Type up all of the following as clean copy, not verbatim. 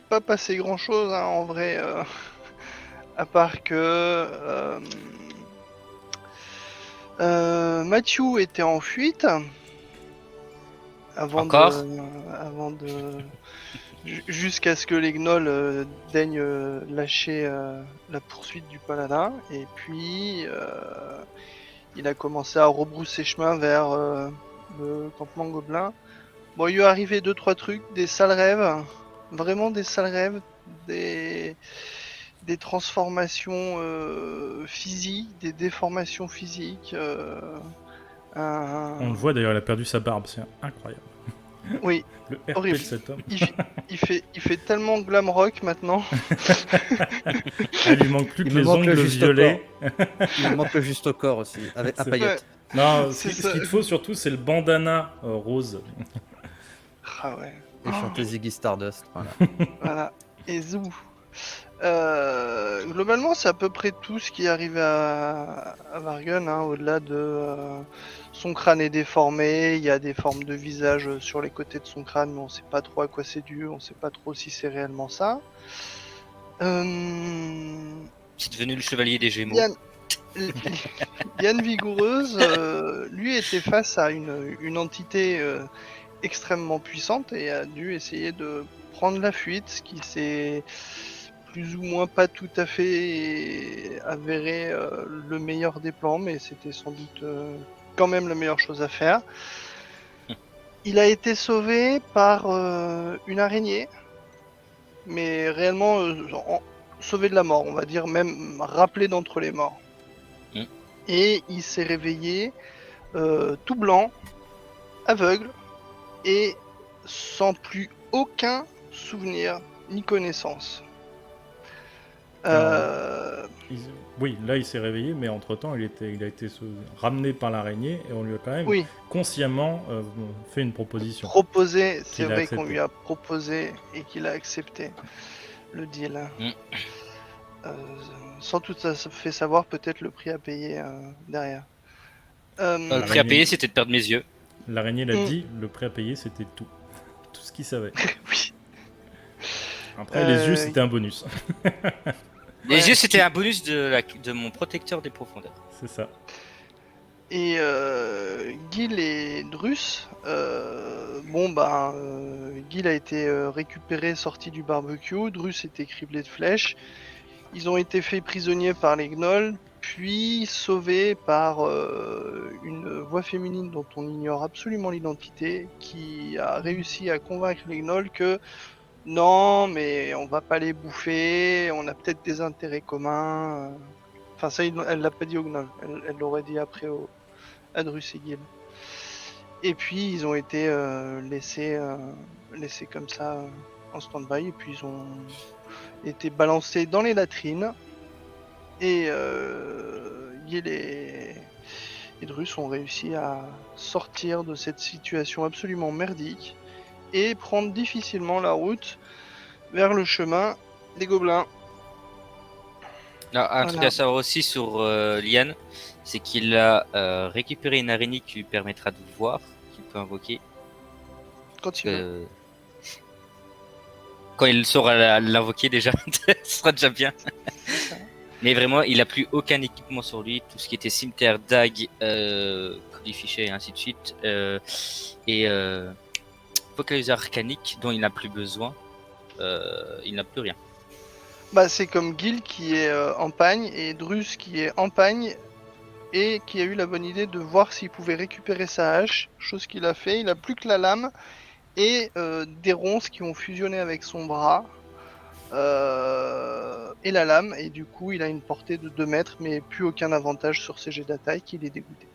pas passé grand chose en vrai, à part que Matthew était en fuite avant Encore? de jusqu'à ce que les gnolls daignent lâcher la poursuite du paladin, et puis il a commencé à rebrousser chemin vers le campement gobelin. Bon, il lui est arrivé 2-3 trucs, des sales rêves, vraiment des sales rêves, des transformations physiques, des déformations physiques. On le voit d'ailleurs, il a perdu sa barbe, c'est incroyable. Oui, Le RP de horrible. cet homme. Il fait tellement glam rock maintenant. Ah, il lui manque plus Il que me les manque le ongles juste violets. Il me manque le juste au corps aussi, avec à C'est- Ouais, paillettes. Non, c'est ce ça. qu'il te faut surtout, c'est le bandana rose. Ah ouais. Et chanter Ziggy Stardust. Voilà. Voilà. Et zou. Globalement, c'est à peu près tout ce qui est arrivé à Vargun, hein, au-delà de son crâne est déformé, il y a des formes de visage sur les côtés de son crâne, mais on sait pas trop à quoi c'est dû, on sait pas trop si c'est réellement ça. C'est devenu le chevalier des Gémeaux. Yann, Yann Vigoureuse, lui était face à une entité extrêmement puissante et a dû essayer de prendre la fuite, ce qui s'est plus ou moins pas tout à fait avéré le meilleur des plans, mais c'était sans doute quand même la meilleure chose à faire. Il a été sauvé par une araignée, mais réellement sauvé de la mort, on va dire, même rappelé d'entre les morts. Mm. Et il s'est réveillé tout blanc, aveugle, et sans plus aucun souvenir ni connaissance. Oui, là il s'est réveillé, mais entre-temps il a été ramené par l'araignée et on lui a quand même Oui, consciemment fait une proposition. proposé, c'est Qu'il a vrai qu'on accepté. lui a proposé et qu'il a accepté le deal. Mm. Sans tout ça fait savoir peut-être le prix à payer derrière. Le prix à payer, c'était de perdre mes yeux. L'araignée l'a Mm. dit, le prix à payer c'était tout. Tout ce qu'il savait. Oui. Après les yeux c'était un bonus. Les Ouais. yeux, c'était un bonus de mon protecteur des profondeurs. C'est ça. Et Gil et Drus, Gil a été récupéré, sorti du barbecue. Drus était criblé de flèches. Ils ont été faits prisonniers par les gnolls, puis sauvés par une voix féminine dont on ignore absolument l'identité, qui a réussi à convaincre les gnolls que non, mais on va pas les bouffer, on a peut-être des intérêts communs. Enfin, ça, elle l'a pas dit aux gnolls, elle l'aurait dit après à Drus et Gil. Et puis, ils ont été laissés comme ça en stand-by, et puis ils ont été balancés dans les latrines. Et Gil et Drus ont réussi à sortir de cette situation absolument merdique et prendre difficilement la route vers le chemin des gobelins. Alors, un truc Voilà. à savoir aussi sur Liane, c'est qu'il a récupéré une araignée qui lui permettra de voir, qu'il peut invoquer. Quand il veut. Quand il saura l'invoquer déjà, ce sera déjà bien. Mais vraiment, il a plus aucun équipement sur lui. Tout ce qui était cimetière, dague, codifiché et ainsi de suite. Et vocaliseur arcanique dont il n'a plus besoin. Il n'a plus rien. Bah, c'est comme Gil qui est en pagne et Drus qui est en pagne et qui a eu la bonne idée de voir s'il pouvait récupérer sa hache, chose qu'il a fait. Il a plus que la lame et des ronces qui ont fusionné avec son bras et la lame, et du coup il a une portée de 2 mètres mais plus aucun avantage sur ses jets d'attaque, il est dégoûté.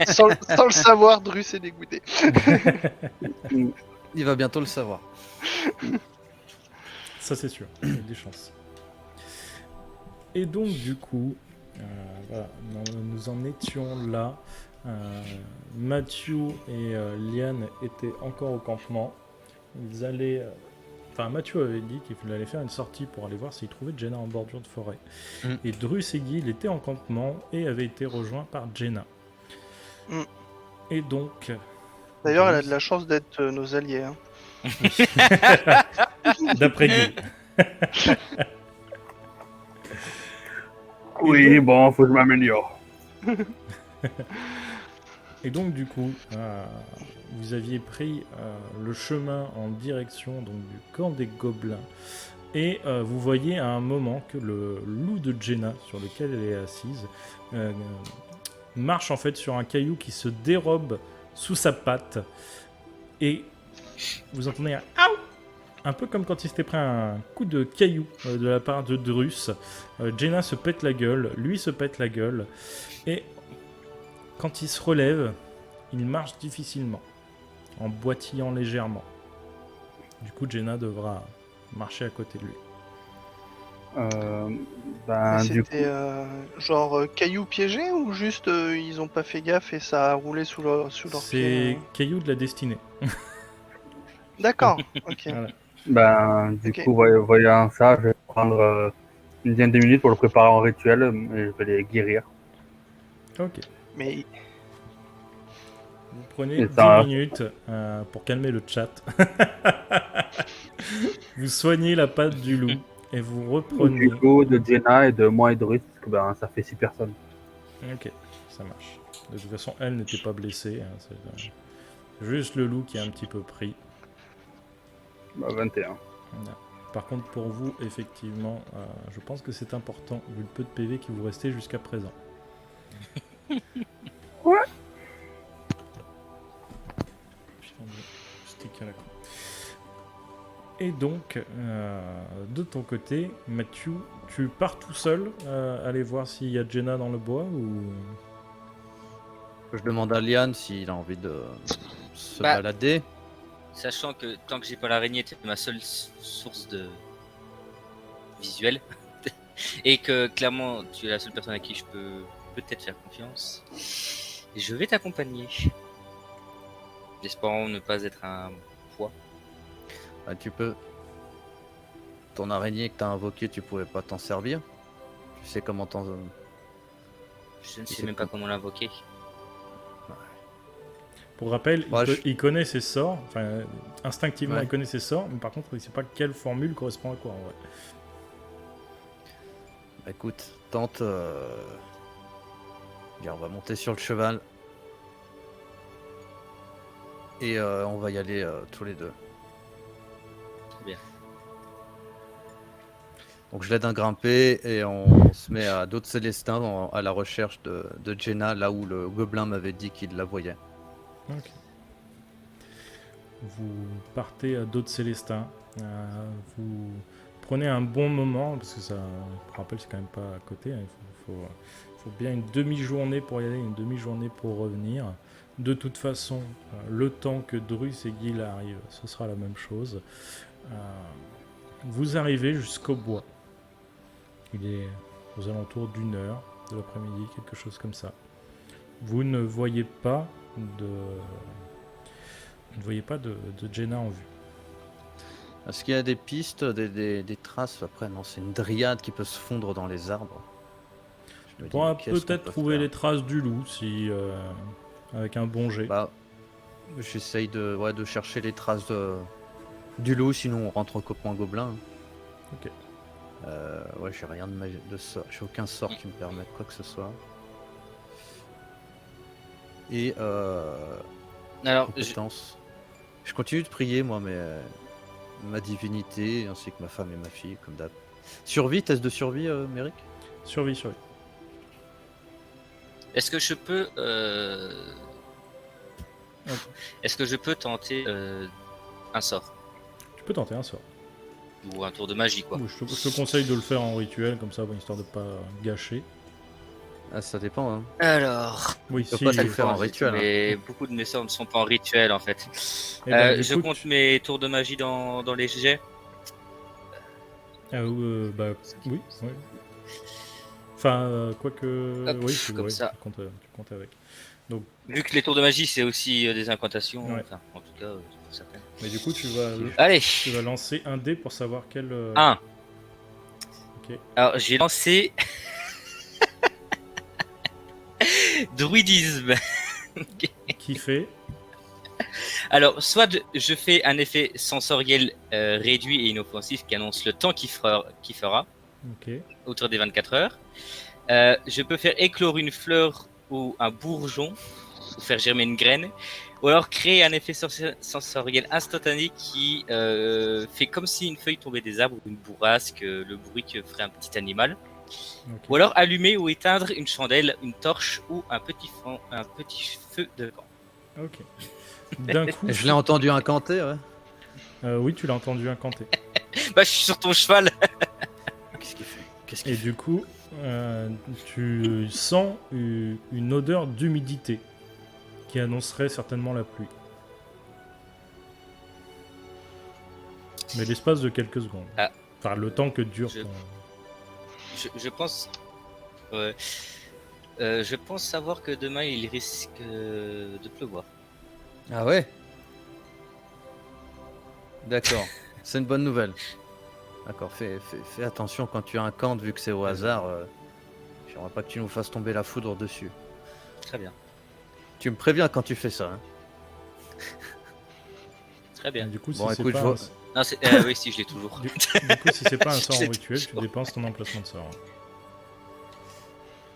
sans le savoir, Drus est dégoûté. Il va bientôt le savoir. Ça c'est sûr, il y a des chances. Et donc du coup, voilà, nous en étions là. Matthew et Liane étaient encore au campement. Ils allaient... Enfin, Matthew avait dit qu'il allait faire une sortie pour aller voir s'il trouvait Jenna en bordure de forêt. Mm. Et Drus et Gil étaient en campement et avaient été rejoints par Jenna. Mm. Et donc... D'ailleurs, elle a Drus- de la chance d'être nos alliés. Hein. D'après Guy. Oui, bon, faut que je m'améliore. Et donc du coup, vous aviez pris le chemin en direction donc, du camp des gobelins. Et vous voyez à un moment que le loup de Jenna, sur lequel elle est assise, marche en fait sur un caillou qui se dérobe sous sa patte. Et vous entendez un « Aouh !» un peu comme quand il s'était pris un coup de caillou de la part de Drus. Jenna se pète la gueule, lui se pète la gueule. Et quand il se relève, il marche difficilement, en boitillant légèrement. Du coup, Jenna devra marcher à côté de lui. Mais Du coup, c'était genre caillou piégé ou juste ils ont pas fait gaffe et ça a roulé sous leur pied C'est caillou de la destinée. D'accord, ok. Voilà. du Ok. coup, voyant ça, je vais prendre une dizaine de minutes pour le préparer en rituel et je vais les guérir. Ok. Mais Vous prenez Et 10 ça- minutes pour calmer le chat. Vous soignez la patte du loup et vous reprenez. Du coup, de Jenna et de moi et de Ruth, parce que ça fait 6 personnes. Ok, ça marche. De toute façon, elle n'était pas blessée. Hein, c'est juste le loup qui est un petit peu pris. 21. Voilà. Par contre, pour vous, effectivement, je pense que c'est important, vu le peu de PV qui vous restait jusqu'à présent. Ouais. Putain de stick à la con. Et donc, de ton côté, Mathieu, tu pars tout seul aller voir s'il y a Jenna dans le bois ou... Je demande à Liane s'il a envie de se Bah. balader. Sachant que tant que j'ai pas l'araignée, c'est ma seule source de visuel. Et que clairement, tu es la seule personne à qui je peux peut-être faire confiance. Je vais t'accompagner. J'espère ne pas être un poids. Bah, tu peux. Ton araignée que t'as invoquée, tu pouvais pas t'en servir. Tu sais comment t'en. Je ne sais C'est même pas comment l'invoquer. Pour rappel, Ouais, il connaît ses sorts, enfin, instinctivement Ouais. il connaît ses sorts, mais par contre il sait pas quelle formule correspond à quoi en vrai. Bah, écoute, tente. Bien, on va monter sur le cheval. Et on va y aller tous les deux. Très bien. Donc je l'aide à grimper et on se met à d'autres célestins à la recherche de Jenna, là où le gobelin m'avait dit qu'il la voyait. Ok. Vous partez à d'autres Célestins. Vous prenez un bon moment, parce que ça, je rappelle, c'est quand même pas à côté. Hein, faut bien une demi-journée pour y aller, une demi-journée pour revenir. De toute façon, le temps que Drus et Gil arrivent, ce sera la même chose. Vous arrivez jusqu'au bois. Il est aux alentours d'1 heure de l'après-midi, quelque chose comme ça. Vous ne voyez pas de Jenna en vue. Est-ce qu'il y a des pistes, des traces? Après, non, c'est une dryade qui peut se fondre dans les arbres. Je me On dis, pourra mais qu'est-ce qu'on peut-être peut trouver faire? les traces du loup si avec un bon jet. Bah, j'essaye de chercher les traces du loup, sinon on rentre au copain gobelin. Ok. Ouais, j'ai rien de sort, j'ai aucun sort qui me permette quoi que ce soit. Et Alors, compétence. Je continue de prier, moi, mais ma divinité, ainsi que ma femme et ma fille, comme d'hab. Survie, test de survie, Méric? Survie. est-ce que je peux, Ok. est-ce que je peux tenter un sort Tu peux tenter un sort. ou un tour de magie quoi? Bon, je te conseille de le faire en rituel, comme ça, bon, histoire de pas gâcher. Ah, ça dépend, hein. Alors, Oui, peut si. pas tout faire en rituel, mais beaucoup de mes sorts ne sont pas en rituel en fait. Eh ben, du Je coup, compte mes tours de magie dans les jets. Bah, oui. Enfin, quoique... Hop, oui, comme ça. tu comptes avec. Vu que les tours de magie c'est aussi des incantations, Ouais. enfin en tout cas pour certaines. Mais du coup, tu Allez, vas lancer un dé pour savoir quel... 1. Ok. Alors j'ai lancé druidisme. Qui fait Alors, soit je fais un effet sensoriel réduit et inoffensif qui annonce le temps qu'il fera Ok. autour des 24 heures. Je peux faire éclore une fleur ou un bourgeon, ou faire germer une graine, ou alors créer un effet sensoriel instantané qui fait comme si une feuille tombait des arbres ou une bourrasque, le bruit que ferait un petit animal. Ok. Ou alors allumer ou éteindre une chandelle, une torche ou un petit feu de camp. Ok. D'un coup. Je l'ai entendu incanter, ouais. Oui, tu l'as entendu incanter. Bah, je suis sur ton cheval. Qu'est-ce qu'il fait Qu'est-ce Et qu'il fait du coup, tu sens une odeur d'humidité qui annoncerait certainement la pluie. Mais l'espace de quelques secondes. Ah. Enfin, le temps que dure. Je- ton- Je pense. Ouais. Je pense savoir que demain il risque de pleuvoir. Ah ouais D'accord, c'est une bonne nouvelle. D'accord, fais attention quand tu incantes, vu que c'est au hasard. J'aimerais pas que tu nous fasses tomber la foudre dessus. Très bien. Tu me préviens quand tu fais ça. Hein. Très bien. Du coup, Bon, si c'est écoute, pas je un- vois- Non, oui, si, je l'ai toujours. du coup, si c'est pas un sort en Je l'ai rituel, tu toujours. dépenses ton emplacement de sort.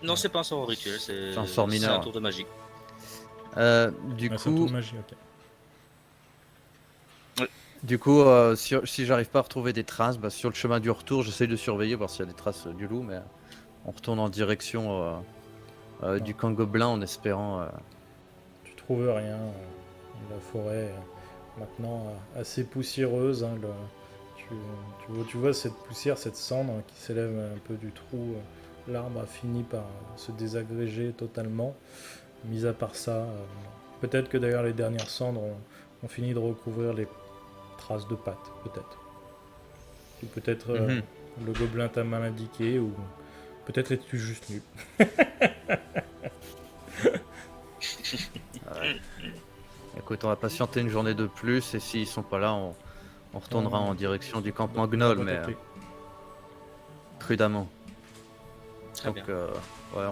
Non, c'est pas un sort rituel, c'est un sort mineur. C'est un tour de magie. Du Ah, c'est un tour coup, de magie, ok. si j'arrive pas à retrouver des traces, bah, sur le chemin du retour, j'essaie de surveiller, voir s'il y a des traces du loup, mais on retourne en direction du camp gobelin en espérant. Tu trouves rien. La forêt maintenant assez poussiéreuse. Hein, tu vois cette poussière, cette cendre qui s'élève un peu du trou. L'arbre a fini par se désagréger totalement. Mis à part ça, peut-être que d'ailleurs les dernières cendres ont fini de recouvrir les traces de pattes, peut-être. Ou peut-être le gobelin t'a mal indiqué, ou peut-être es-tu juste nu. Écoute, on va patienter une journée de plus, et s'ils sont pas là, on retournera en direction du campement Gnoll, mais prudemment. Très Donc, bien. ouais,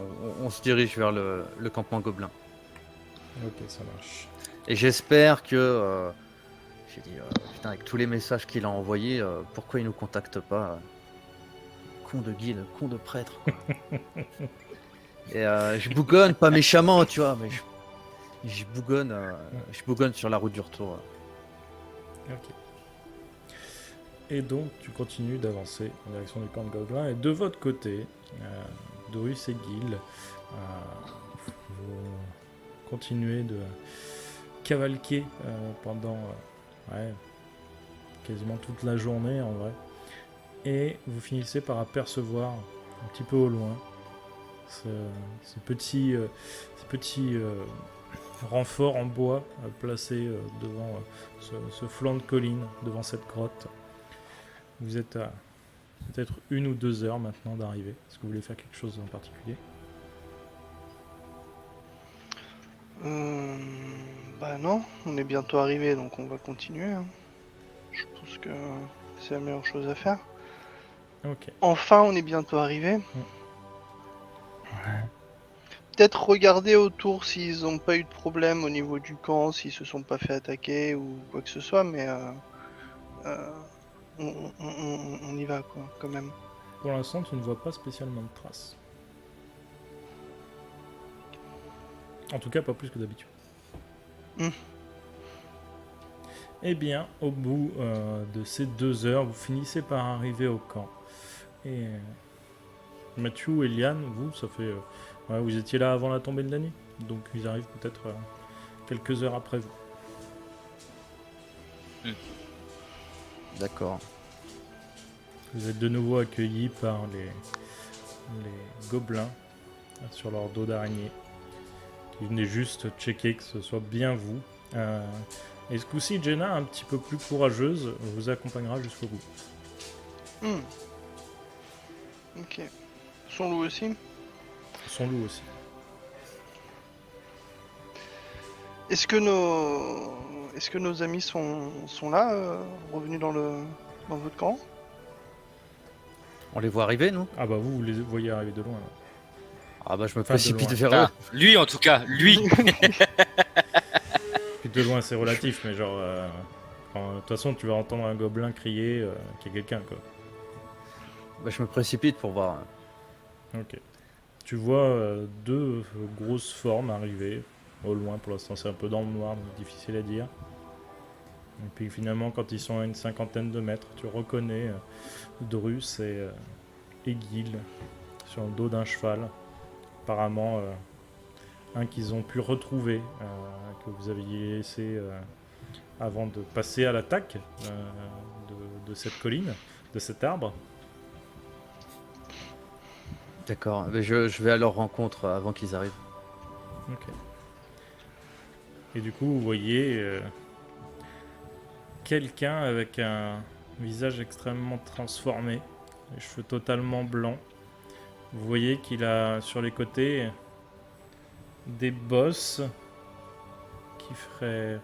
on se dirige vers le campement gobelin. Ok, ça marche. Et j'espère que. J'ai dit, putain, avec tous les messages qu'il a envoyés, pourquoi il nous contacte pas Con de guide, con de prêtre. Quoi. Et je bougonne, pas méchamment, tu vois, mais je bougonne sur la route du retour. Ok. Et donc, tu continues d'avancer en direction du camp de Gobelin. Et de votre côté, Dorus et Gil, vous continuez de cavalquer pendant quasiment toute la journée en vrai. Et vous finissez par apercevoir un petit peu au loin ces petits renforts en bois placés devant ce flanc de colline, devant cette grotte. Vous êtes à peut-être 1 ou 2 heures maintenant d'arriver. Est-ce que vous voulez faire quelque chose en particulier? Bah non, on est bientôt arrivé, donc on va continuer. Hein. Je pense que c'est la meilleure chose à faire. Ok. Enfin, on est bientôt arrivé. Peut-être regarder autour s'ils n'ont pas eu de problème au niveau du camp, s'ils se sont pas fait attaquer ou quoi que ce soit, mais on y va quoi, quand même. Pour l'instant, tu ne vois pas spécialement de traces. En tout cas, pas plus que d'habitude. Eh bien, au bout de ces 2 heures, vous finissez par arriver au camp. Et Mathieu et Liane, vous, ça fait... vous étiez là avant la tombée de la nuit. Donc ils arrivent peut-être quelques heures après vous. D'accord. Vous êtes de nouveau accueillis par les gobelins sur leur dos d'araignée. Qui venaient juste checker que ce soit bien vous. Et ce coup-ci, Jenna, un petit peu plus courageuse, vous accompagnera jusqu'au bout. Ok. Son loup aussi. Son loup aussi. Est-ce que nos amis sont là, revenus dans votre camp? On les voit arriver, nous Ah bah vous les voyez arriver de loin. Là. Ah bah je me Enfin, de précipite loin. vers Ah, eux. lui en tout cas, lui. Puis de loin c'est relatif, mais genre... de toute façon, tu vas entendre un gobelin crier qu'il y a quelqu'un, quoi. Bah, je me précipite pour voir. Ok. Tu vois deux grosses formes arriver au loin. Pour l'instant, c'est un peu dans le noir, donc difficile à dire. Et puis finalement, quand ils sont à une cinquantaine de mètres, tu reconnais Drus et Gil sur le dos d'un cheval. Apparemment, un qu'ils ont pu retrouver, que vous aviez laissé avant de passer à l'attaque de cette colline, de cet arbre. D'accord, mais je vais à leur rencontre avant qu'ils arrivent. Ok. Et du coup, vous voyez quelqu'un avec un visage extrêmement transformé, les cheveux totalement blancs. Vous voyez qu'il a sur les côtés des bosses qui feraient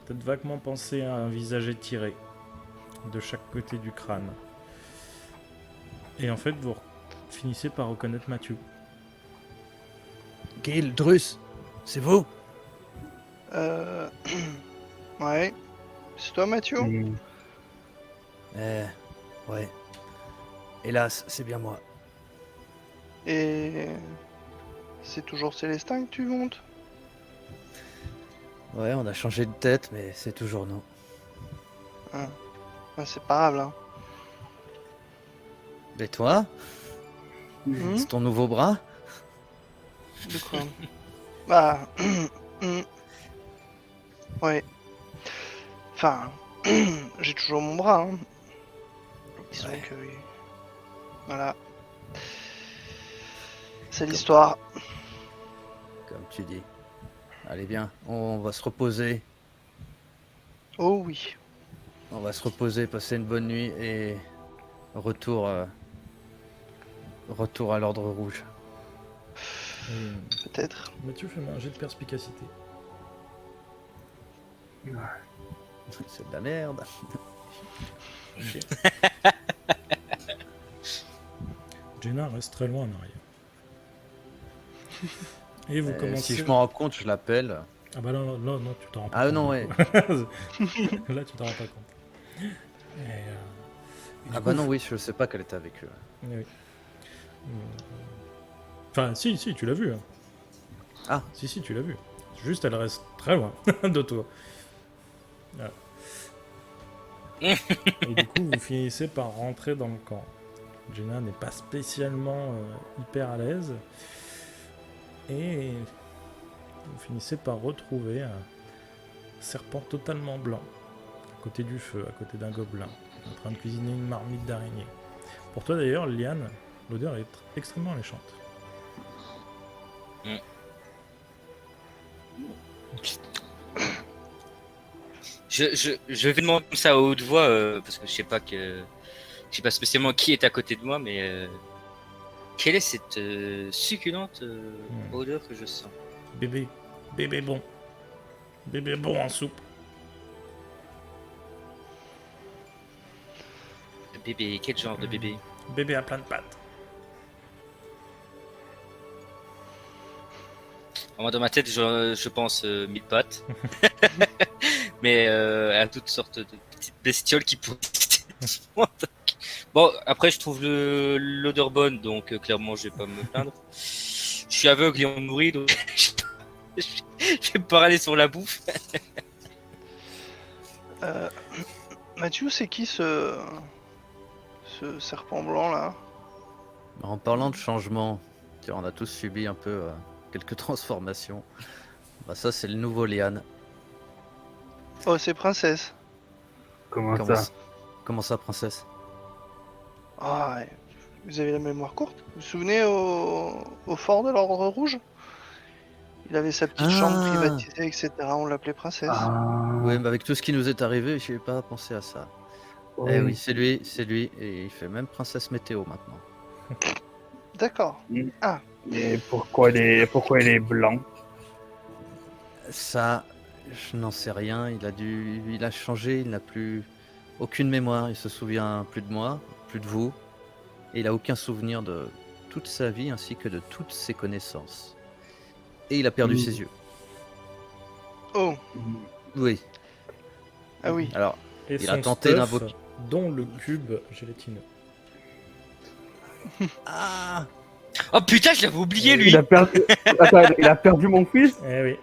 peut-être vaguement penser à un visage étiré de chaque côté du crâne. Et en fait, vous finissez par reconnaître Mathieu. Gil, Drus, c'est vous? Ouais. C'est toi, Mathieu? Ouais. Hélas, c'est bien moi. Et c'est toujours Célestin que tu montes? Ouais, on a changé de tête, mais c'est toujours nous. Ah, c'est pas grave, hein. Et toi? Hmm. C'est ton nouveau bras? De quoi? Bah... ouais. Enfin... j'ai toujours mon bras, hein. Disons Ouais. que... Voilà. C'est l'histoire. Comme tu dis. Allez bien, on va se reposer. Oh oui. On va se reposer, passer une bonne nuit et retour à l'ordre rouge. Peut-être. Mathieu, fais-moi un jet de perspicacité. C'est de la merde. Ok. Jenna reste très loin en arrière. Et vous commencez... Si je m'en rends compte, je l'appelle. Ah bah non, tu t'en rends pas Ah compte. non, du ouais. coup. Là, tu t'en rends pas compte. Et du Ah coup, bah non, oui, je sais pas qu'elle était avec eux. oui. Enfin, si, tu l'as vu. Hein. Ah. Si, tu l'as vu. Juste, elle reste très loin de toi. Voilà. Et du coup, vous finissez par rentrer dans le camp. Jenna n'est pas spécialement hyper à l'aise. Et vous finissez par retrouver un serpent totalement blanc, à côté du feu, à côté d'un gobelin, en train de cuisiner une marmite d'araignée. Pour toi d'ailleurs, Liane, l'odeur est extrêmement alléchante. Je vais demander comme ça à haute voix, parce que je sais pas spécialement qui est à côté de moi, mais quelle est cette succulente odeur que je sens? Bébé bon. Bébé bon en soupe. Bébé, quel genre de bébé? Bébé à plein de pattes. Moi, dans ma tête, je pense 1000 pattes. Mais à toutes sortes de petites bestioles qui pourrissent. Bon, après, je trouve l'odeur bonne, donc clairement, je vais pas me plaindre. Je suis aveugle et on nourrit, donc je vais pas aller sur la bouffe. Mathieu, c'est qui ce serpent blanc là? En parlant de changement, tiens, on a tous subi un peu quelques transformations. Bah ça, c'est le nouveau Liane. Oh, c'est princesse. Comment Comment ça? ça, comment ça, princesse? Ah, ouais. Vous avez la mémoire courte? Vous vous souvenez au fort de l'Ordre Rouge? Il avait sa petite chambre privatisée, etc. On l'appelait princesse. Oui, mais avec tout ce qui nous est arrivé, je n'ai pas pensé à ça. oui. Eh oui, c'est lui, et il fait même princesse météo maintenant. D'accord. Et pourquoi il est blanc? Ça, je n'en sais rien. Il a changé, il n'a plus aucune mémoire. Il se souvient plus de moi, plus de vous, et il a aucun souvenir de toute sa vie ainsi que de toutes ses connaissances. Et il a perdu ses yeux. Oh, Oui. Ah oui. Alors, Et Il son a tenté stuff, d'invoquer. dont le cube gélatineux. Ah Oh putain, je l'avais oublié lui. Il a perdu. Attends, il a perdu mon fils. Eh oui.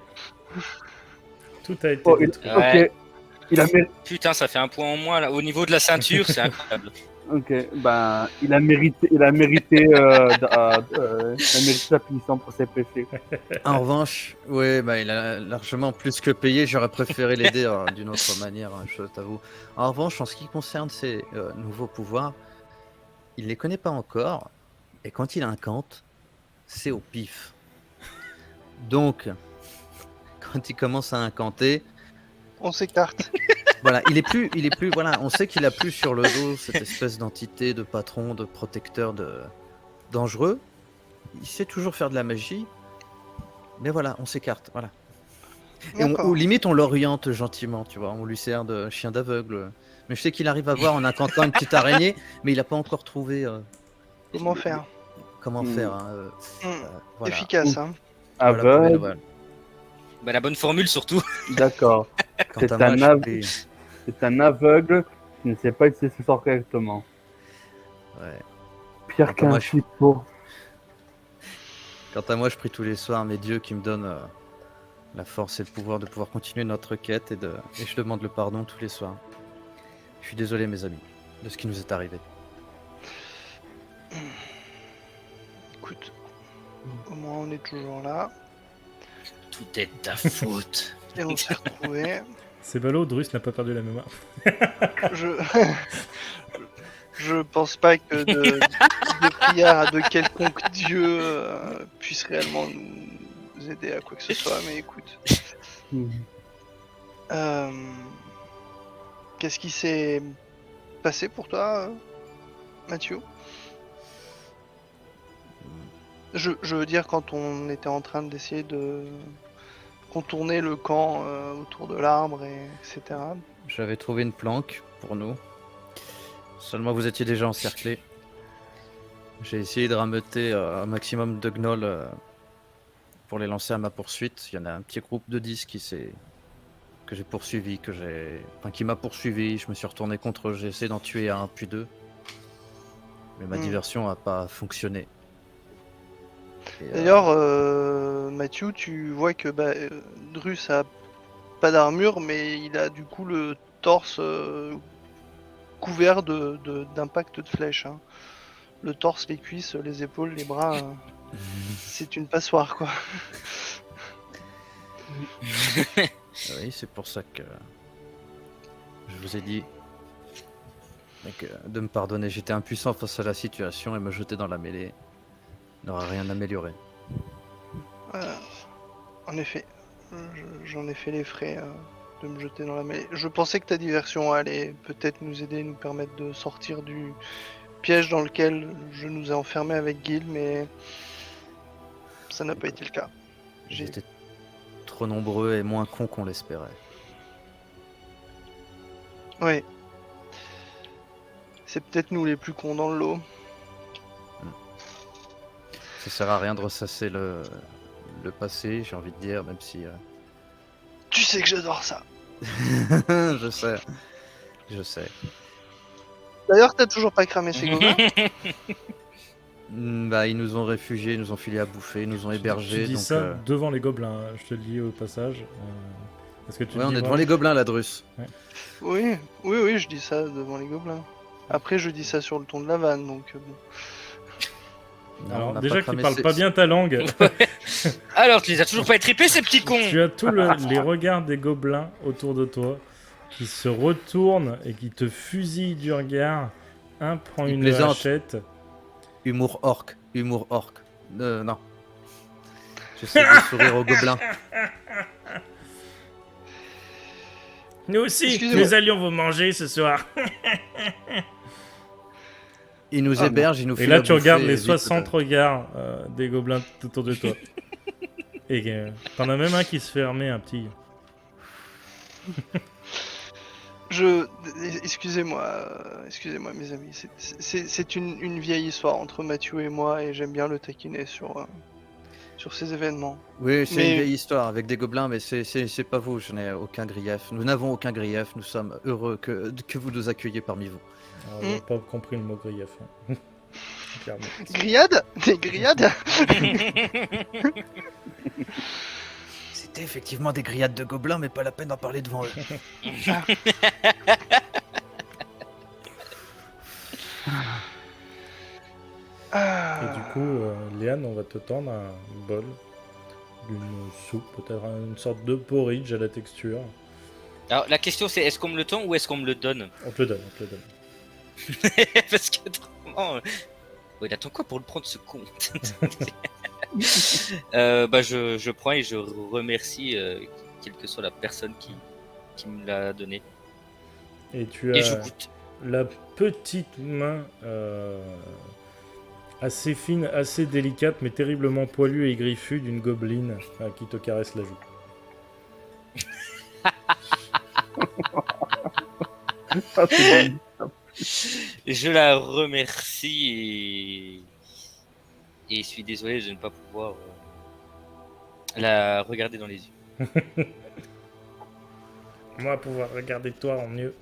Tout a été Oh, détruit. Ouais. Ok. Il a mérité. Putain, ça fait un point en moins là. Au niveau de la ceinture, c'est incroyable. Ok. Ben, il a mérité. Il a mérité sa punition pour ses péchés. En revanche, ouais, bah, il a largement plus que payé. J'aurais préféré l'aider d'une autre manière, je t'avoue. En revanche, en ce qui concerne ses nouveaux pouvoirs, il les connaît pas encore. Et quand il incante, c'est au pif. Donc, quand il commence à incanter, On s'écarte. voilà, il est plus, voilà, on sait qu'il a plus sur le dos cette espèce d'entité, de patron, de protecteur dangereux. Il sait toujours faire de la magie, mais voilà, on s'écarte, voilà. Et D'accord. au limite, on l'oriente gentiment, tu vois, on lui sert de chien d'aveugle. Mais je sais qu'il arrive à voir en incantant une petite araignée, mais il n'a pas encore trouvé Comment faire comment faire. Hein, voilà. Efficace, hein. Voilà pour les Aveugle. nouvelles. Bah, la bonne formule surtout. D'accord. Quant C'est à moi, un je av- prie- C'est un aveugle qui ne sait pas utiliser ce sort correctement. ouais. Pire Quant à qu'un moi, je- chipot. Quant à moi, je prie tous les soirs mes dieux qui me donnent la force et le pouvoir de pouvoir continuer notre quête et je demande le pardon tous les soirs. Je suis désolé, mes amis, de ce qui nous est arrivé. Écoute, au moins on est toujours là. Tout est de ta faute. Et on s'est retrouvés. C'est ballot, Drus n'a pas perdu la mémoire. Je... Je pense pas que de prière de quelconque dieu puisse réellement nous aider à quoi que ce soit, mais écoute. Euh, Qu'est-ce qui s'est passé pour toi, Mathieu? Je veux dire, quand on était en train d'essayer de contourner le camp autour de l'arbre, etc. J'avais trouvé une planque pour nous. Seulement, vous étiez déjà encerclés. J'ai essayé de rameuter un maximum de gnolls pour les lancer à ma poursuite. Il y en a un petit groupe de 10 que j'ai poursuivi, qui m'a poursuivi. Je me suis retourné contre eux, j'ai essayé d'en tuer un puis deux. Mais ma diversion n'a pas fonctionné. Et, D'ailleurs, Mathieu, tu vois que Drus a pas d'armure, mais il a du coup le torse couvert d'impact de flèches. Hein. Le torse, les cuisses, les épaules, les bras, c'est une passoire quoi. oui, c'est pour ça que je vous ai dit de me pardonner. J'étais impuissant face à la situation et me jeter dans la mêlée n'aurait rien amélioré. En effet, j'en ai fait les frais de me jeter dans la mêlée. Je pensais que ta diversion allait peut-être nous aider, nous permettre de sortir du piège dans lequel je nous ai enfermés avec Gil, mais ça n'a pas été le cas. J'étais trop nombreux et moins cons qu'on l'espérait. Ouais. C'est peut-être nous les plus cons dans le lot. Ça sert à rien de ressasser le passé, j'ai envie de dire, même si... Tu sais que j'adore ça. je sais. D'ailleurs, t'as toujours pas cramé ces gobelins. Bah, ils nous ont réfugiés, ils nous ont filé à bouffer, ils nous ont hébergés. Tu dis donc, ça devant les gobelins, je te le dis au passage. Parce que tu ouais, le on dis est devant vraiment- les gobelins, la Drus. Oui, je dis ça devant les gobelins. Après, je dis ça sur le ton de la vanne, donc bon. Non, on Alors n'a déjà pas qu'ils cramé parlent ses- pas bien ta langue, Alors, tu les as toujours pas étripés, ces petits cons. tu as tous les regards des gobelins autour de toi qui se retournent et qui te fusillent du regard. Un prend Ils une plaisantent. hachette. Humour orc. Non. J'essaie de sourire aux gobelins. Nous aussi, Excusez-moi. nous allions vous manger ce soir. Ils nous Ah, hébergent, ils nous Et filent là, à tu regardes bouffer, les vite, 60 regards des gobelins tout autour de toi. Et t'en as même un qui se fait armer, un petit. Excusez-moi mes amis, c'est une vieille histoire entre Mathieu et moi et j'aime bien le taquiner sur sur ces événements. Oui, c'est Mais- une vieille histoire avec des gobelins, mais c'est pas vous, je n'ai aucun grief. Nous n'avons aucun grief, nous sommes heureux que vous nous accueilliez parmi vous. Alors, j'ai pas compris le mot grief. Hein. Clairement. Grillades? Des grillades? C'était effectivement des grillades de gobelins, mais pas la peine d'en parler devant eux. Et du coup, Léane, on va te tendre un bol d'une soupe, peut-être une sorte de porridge à la texture. Alors, la question c'est est-ce qu'on me le tend ou est-ce qu'on me le donne? On te le donne, on te le donne. Parce que autrement. Il attend quoi pour le prendre ce con? Bah, je prends et je remercie quelle que soit la personne qui me l'a donné. Et tu Et je as goûte. la petite main assez fine, assez délicate, mais terriblement poilue et griffue d'une gobeline qui te caresse la joue. Ça, c'est bon. Je la remercie et je suis désolé de ne pas pouvoir la regarder dans les yeux. Moi, pouvoir regarder toi en mieux.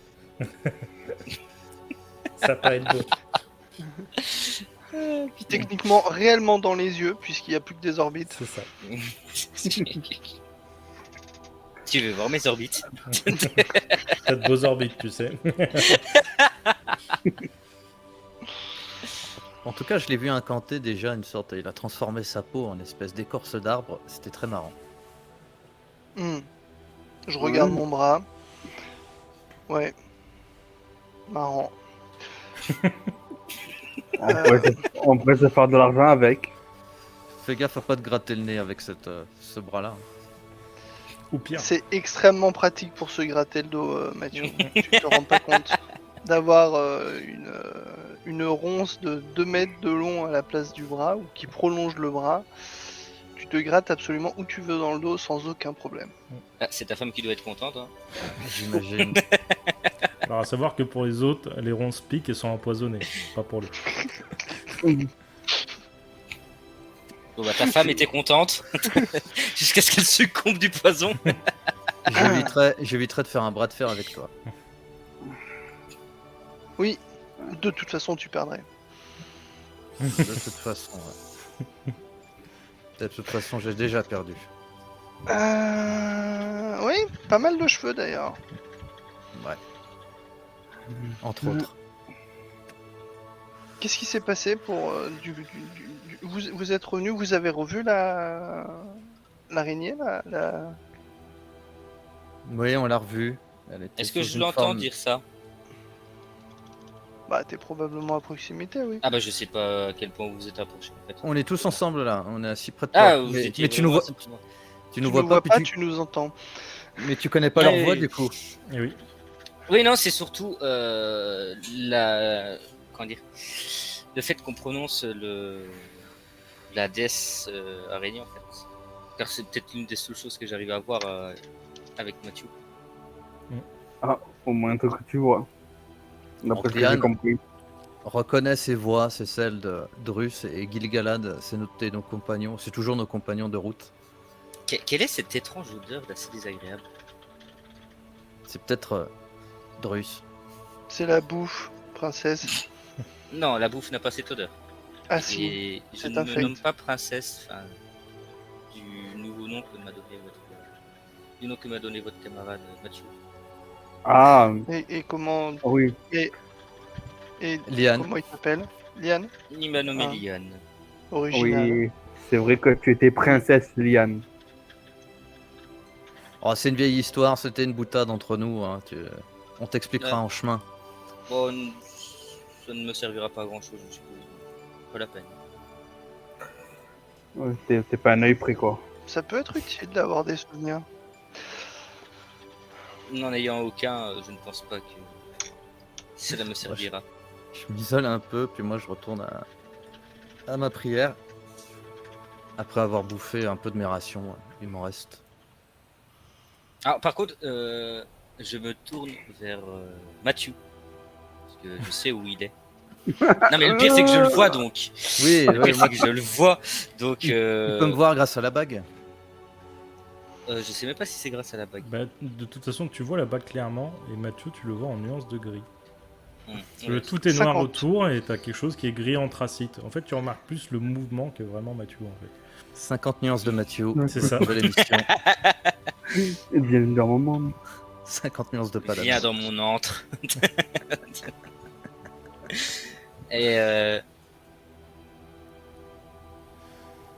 Ça va être beau. Puis techniquement, réellement dans les yeux, puisqu'il n'y a plus que des orbites. C'est ça. Tu veux voir mes orbites? T'as de beaux orbites, tu sais. En tout cas, je l'ai vu incanter déjà une sorte. Il a transformé sa peau en espèce d'écorce d'arbre. C'était très marrant. Je regarde mon bras. Ouais. Marrant. On pourrait se faire de l'argent avec. Fais gaffe à pas te gratter le nez avec ce bras-là. Ou pire. C'est extrêmement pratique pour se gratter le dos, Mathieu. Tu te rends pas compte d'avoir une ronce de 2 mètres de long à la place du bras, ou qui prolonge le bras. Tu te grattes absolument où tu veux dans le dos sans aucun problème. Ah, c'est ta femme qui doit être contente. Hein. J'imagine. Alors, à savoir que pour les autres, les ronces piquent et sont empoisonnées. Pas pour lui. Bon, bah, ta femme était contente jusqu'à ce qu'elle succombe du poison. J'éviterai de faire un bras de fer avec toi. Oui, de toute façon, tu perdrais. De toute façon, ouais. De toute façon, j'ai déjà perdu. Oui, pas mal de cheveux d'ailleurs. Ouais. Entre autres. Qu'est-ce qui s'est passé pour vous êtes revenu, vous avez revu l'araignée la... Oui, on l'a revu. Elle était Est-ce que sous je une l'entends forme- dire ça? Bah t'es probablement à proximité, oui. Ah bah je sais pas à quel point vous êtes approchés en fait. On est tous ensemble là, on est assis près de toi. Ah, vous mais, étiez mais tu nous vraiment vois, assis près de moi. tu Tu nous nous vois vois pas, pas, puis tu nous entends. mais tu connais pas leur Ouais, voix oui. du coup. Et oui. Oui, non, c'est surtout comment dire, le fait qu'on prononce la déesse araignée en fait. Car c'est peut-être l'une des seules choses que j'arrive à voir avec Mathieu. Au moins un truc que tu vois. D'après ce que j'ai Diane. compris. Reconnais ces voix, c'est celles de Drus et Gil-galad, c'est nos compagnons, c'est toujours nos compagnons de route. Quelle est cette étrange odeur d'assez désagréable? C'est peut-être Drus. C'est la bouffe, princesse. Non, la bouffe n'a pas cette odeur. Ah si. Et je c'est ne un me fait. nomme pas princesse, enfin, du nouveau nom que m'a donné votre camarade Mathieu. Ah, Et comment oui. et Liane. comment il s'appelle? Liane? Il m'a nommé Ah. Liane. Original. Oui. C'est vrai que tu étais princesse Liane. Oh, c'est une vieille histoire, c'était une boutade entre nous. Hein, on t'expliquera Ouais. en chemin. Bon, ça ne me servira pas à grand chose, je suppose. Pas la peine. Ouais, t'es pas un œil près quoi. Ça peut être utile d'avoir des souvenirs. N'en ayant aucun, je ne pense pas que cela me servira. Je m'isole un peu, puis moi je retourne à ma prière. Après avoir bouffé un peu de mes rations, il m'en reste. Ah, par contre, je me tourne vers Mathieu. Parce que je sais où il est. Non, mais le pire, c'est que je le vois donc. Oui, Le ouais, pire, moi, c'est que je le vois. Donc, tu peux me voir grâce à la bague. je sais même pas si c'est grâce à la bague. Bah, de toute façon, tu vois la bague clairement, et Mathieu, tu le vois en nuance de gris. Ouais, Tout est noir 50. autour, et t'as quelque chose qui est gris anthracite. En fait, tu remarques plus le mouvement que vraiment Mathieu, en fait. 50 nuances de Mathieu. C'est ça. Nouvelle émission. Bienvenue dans mon monde. 50 nuances de Paladin. Viens dans mon antre. Et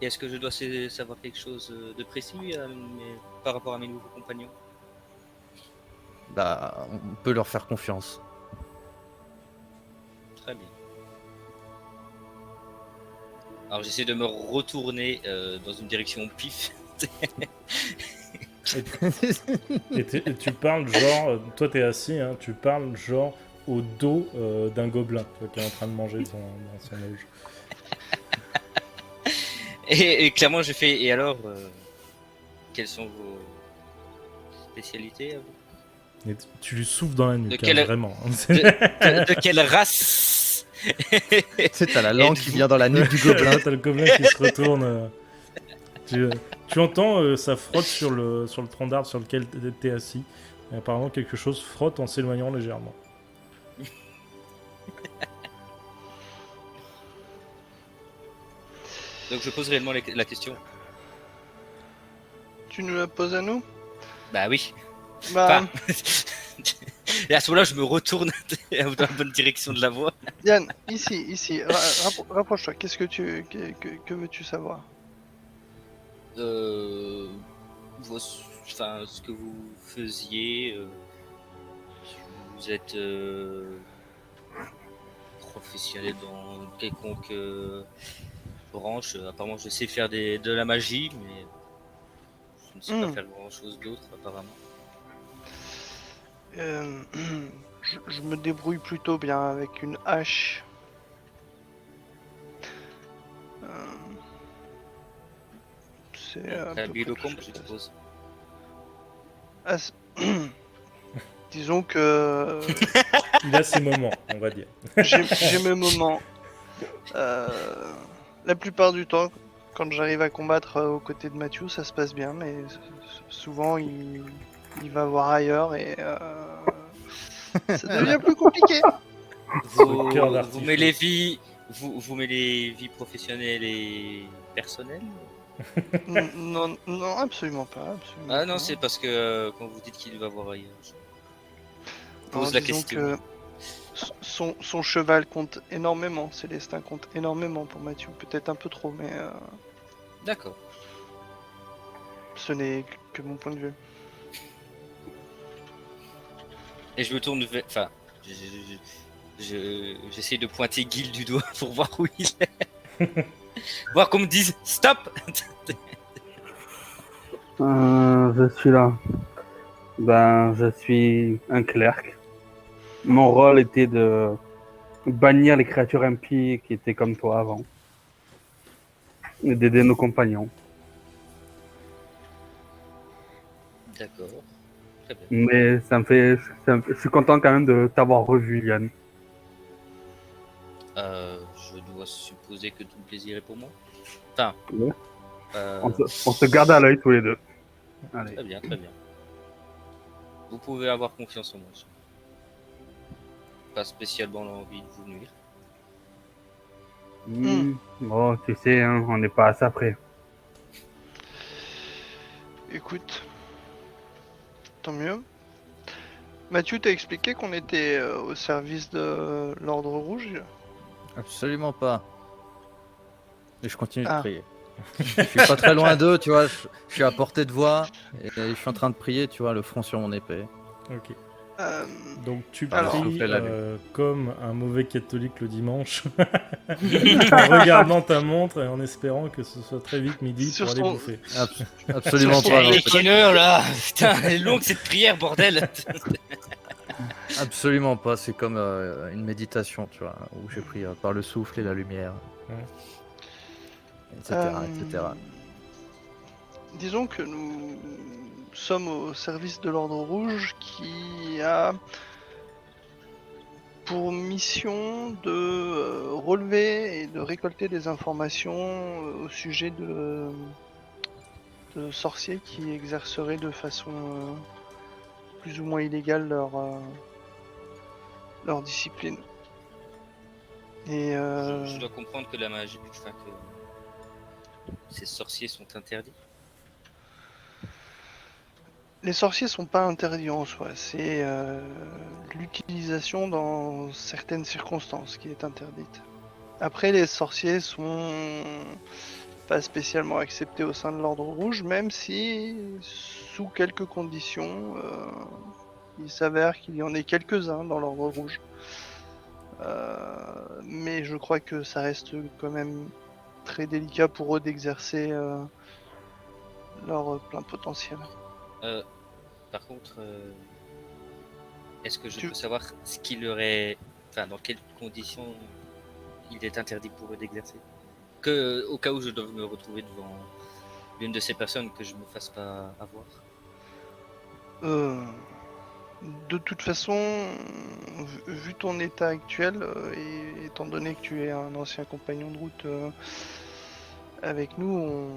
est-ce que je dois savoir quelque chose de précis par rapport à mes nouveaux compagnons? Bah, on peut leur faire confiance. Très bien. Alors j'essaie de me retourner dans une direction au pif. Et tu parles genre, toi t'es assis, hein, tu parles genre au dos d'un gobelin, tu vois, qui est en train de manger dans son auge. Et clairement je fais, et alors, quelles sont vos spécialités à vous? Et tu lui souffles dans la nuque, De quelle- vraiment. De quelle race? Tu sais, t'as la langue qui vient dans la nuque du gobelin. T'as le gobelin qui se retourne. Tu entends, ça frotte sur le tronc d'arbre sur lequel t'es assis. Et apparemment quelque chose frotte en s'éloignant légèrement. Donc je pose réellement la question. Tu nous la poses à nous? Bah oui. Bah, Et à ce moment-là, je me retourne dans la bonne direction de la voie. Yann, ici, rapproche-toi. Qu'est-ce que que veux-tu savoir? Enfin, ce que vous faisiez, vous êtes professionnel dans quelconque branche. Apparemment, je sais faire de la magie, mais je ne sais pas faire grand-chose d'autre, apparemment. Je me débrouille plutôt bien avec une hache. C'est à peu Habile près au tout ce comble, que je je sais. suppose. Ah, disons que Il a ses moments, on va dire. j'ai mes moments. La plupart du temps, quand j'arrive à combattre aux côtés de Mathieu, ça se passe bien, mais souvent il va voir ailleurs et ça devient plus compliqué. Ce cœur Vous d'artifice. mettez les vies, vous mettez les vies professionnelles et personnelles? Non, non, absolument pas. Absolument Ah non, pas. c'est parce que quand vous dites qu'il va voir ailleurs, je Non, pose la disons question. que son cheval compte énormément, Célestin compte énormément pour Mathieu, peut-être un peu trop, mais D'accord. ce n'est que mon point de vue. Et je me tourne vers. Enfin, j'essaie de pointer Gil du doigt pour voir où il est. Voir qu'on me dise stop. Je suis là. Ben, je suis un clerc. Mon rôle était de bannir les créatures impies qui étaient comme toi avant. Et d'aider nos compagnons. D'accord. Très bien. Mais je suis content quand même de t'avoir revu, Yann. Je dois supposer que tout le plaisir est pour moi. Enfin. Ouais. On se garde à l'œil tous les deux. Allez. Très bien, très bien. Vous pouvez avoir confiance en moi. Pas spécialement l'envie de vous nuire. Bon, tu sais, hein, on n'est pas à ça près. Écoute, tant mieux. Mathieu t'a expliqué qu'on était au service de l'Ordre Rouge. Absolument pas. Et je continue de Ah. prier. Je suis pas très loin d'eux, tu vois. Je suis à portée de voix. Et je suis en train de prier, tu vois, le front sur mon épée. Ok. Euh, Donc tu Alors, pries souffler la comme un mauvais catholique le dimanche, en regardant ta montre et en espérant que ce soit très vite midi Sur pour aller ton- bouffer. Absolument pas. non, Il est quelle heure là? Putain, elle est longue cette prière, bordel! Absolument pas. C'est comme une méditation, tu vois, où j'ai pris par le souffle et la lumière. Etc. etc. Disons que nous sommes au service de l'Ordre Rouge qui a pour mission de relever et de récolter des informations au sujet de sorciers qui exerceraient de façon plus ou moins illégale leur discipline. Et Je dois comprendre que la magie, enfin, que ces sorciers sont interdits. les sorciers sont pas interdits en soi, c'est l'utilisation dans certaines circonstances qui est interdite. Après, les sorciers sont pas spécialement acceptés au sein de l'Ordre Rouge, même si, sous quelques conditions, il s'avère qu'il y en ait quelques-uns dans l'Ordre Rouge. Mais je crois que ça reste quand même très délicat pour eux d'exercer leur plein potentiel. Par contre, est-ce que je Tu- peux savoir ce qu'il aurait, enfin, dans quelles conditions il est interdit pour eux d'exercer? Que, au cas où je dois me retrouver devant l'une de ces personnes, que je me fasse pas avoir. De toute façon, vu ton état actuel, et étant donné que tu es un ancien compagnon de route avec nous,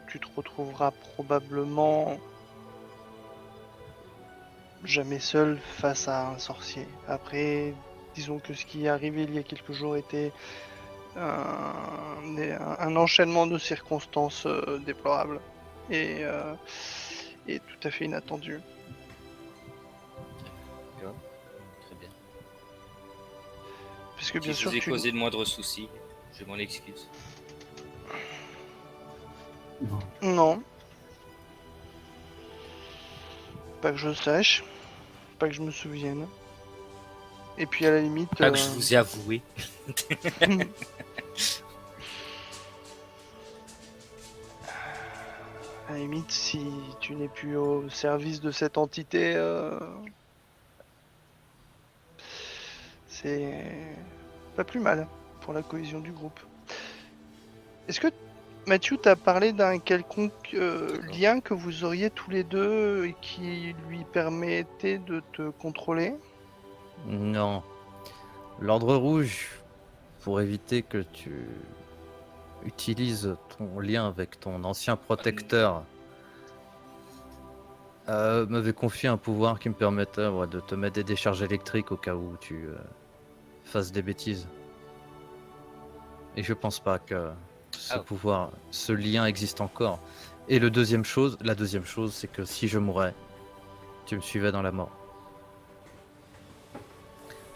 tu te retrouveras probablement jamais seul face à un sorcier. Après, disons que ce qui est arrivé il y a quelques jours était un enchaînement de circonstances déplorables et tout à fait inattendu. Très bien. Parce que Si bien je sûr, vous ai causé le moindre souci, je m'en excuse. Non. Pas que je sache. Pas que je me souvienne. Et puis à la limite... Pas que je vous ai avoué. À la limite, si tu n'es plus au service de cette entité, c'est pas plus mal pour la cohésion du groupe. Est-ce que Mathieu t'a parlé d'un quelconque lien que vous auriez tous les deux et qui lui permettait de te contrôler? Non. L'Ordre Rouge, pour éviter que tu utilises ton lien avec ton ancien protecteur, m'avait confié un pouvoir qui me permettait de te mettre des décharges électriques au cas où tu fasses des bêtises. Et je pense pas que ce pouvoir, ce lien existe encore. Et la deuxième chose, c'est que si je mourais, tu me suivais dans la mort.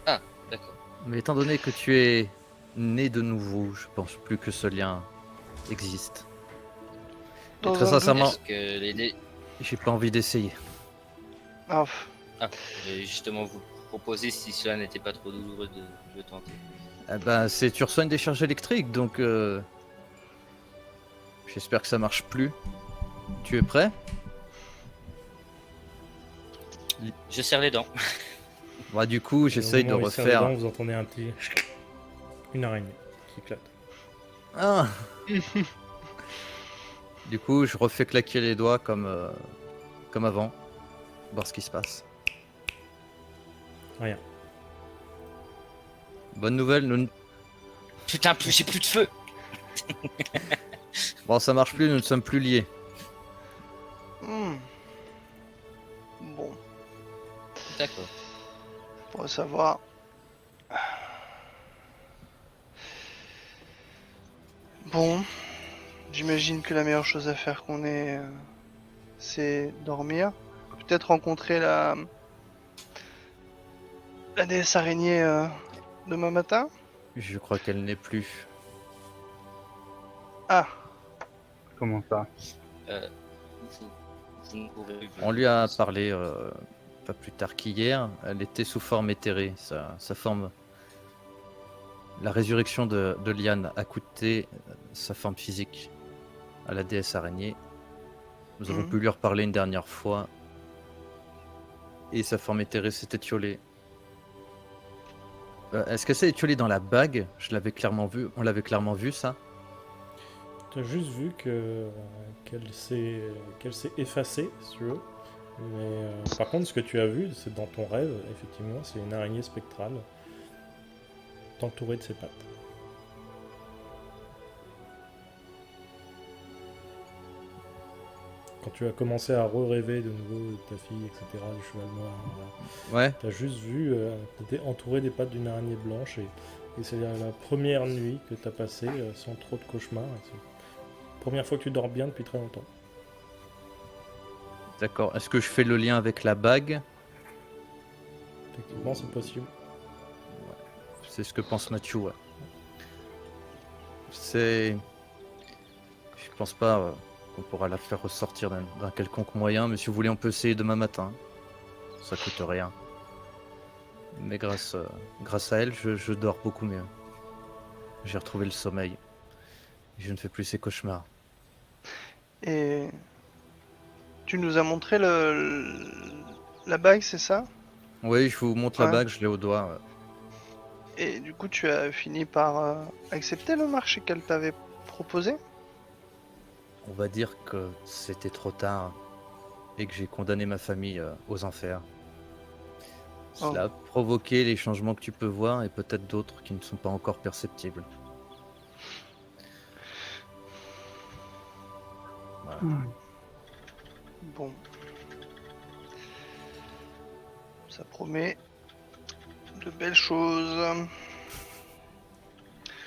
Ah, d'accord. Mais étant donné que tu es né de nouveau, je pense plus que ce lien existe. Et Dans très un doute- sincèrement, Est-ce que les... j'ai pas envie d'essayer. Ah, J'allais justement vous proposer, si cela n'était pas trop douloureux, de le tenter. Eh ben, tu reçois une décharge électrique, donc j'espère que ça marche plus. Tu es prêt? Je serre les dents. Bah, du coup, j'essaye de Au moment où il serre les refaire. dents, vous entendez un petit... Une araignée qui éclate. Ah Du coup, je refais claquer les doigts comme avant, voir ce qui se passe. Rien. Bonne nouvelle, nous... Putain, j'ai plus de feu. Bon, ça marche plus, nous ne sommes plus liés. Bon, D'accord. pour savoir. Bon, j'imagine que la meilleure chose à faire qu'on ait, c'est dormir. Peut-être rencontrer la déesse araignée demain matin. Je crois qu'elle n'est plus. Ah, Comment ça? Vous ne pourrez- On lui a parlé pas plus tard qu'hier. Elle était sous forme éthérée. Sa forme. La résurrection de Liane a coûté sa forme physique à la déesse araignée. Nous avons Mhm. pu lui reparler une dernière fois. Et sa forme éthérée s'est étiolée. Est-ce que c'est étiolé dans la bague? Je l'avais clairement vu. On l'avait clairement vu, ça. T'as juste vu qu'elle s'est effacée, si tu veux. Mais par contre, ce que tu as vu, c'est dans ton rêve, effectivement, c'est une araignée spectrale t'entourer de ses pattes. Quand tu as commencé à rêver de nouveau de ta fille, etc., du cheval noir, voilà. Ouais. T'as juste vu, t'étais entouré des pattes d'une araignée blanche et c'est la première nuit que t'as passée sans trop de cauchemars. C'est la première fois que tu dors bien depuis très longtemps. D'accord. Est-ce que je fais le lien avec la bague? Effectivement, c'est possible. C'est ce que pense Mathieu. Ouais. Je pense pas qu'on pourra la faire ressortir d'un quelconque moyen, mais si vous voulez, on peut essayer demain matin. Ça coûte rien. Mais grâce à elle, je dors beaucoup mieux. J'ai retrouvé le sommeil. Je ne fais plus ces cauchemars. Et tu nous as montré la bague, c'est ça? Oui, je vous montre la Ouais. bague, je l'ai au doigt. Et du coup, tu as fini par accepter le marché qu'elle t'avait proposé? On va dire que c'était trop tard et que j'ai condamné ma famille aux enfers. Cela a provoqué les changements que tu peux voir et peut-être d'autres qui ne sont pas encore perceptibles. Voilà. Bon. Ça promet de belles choses.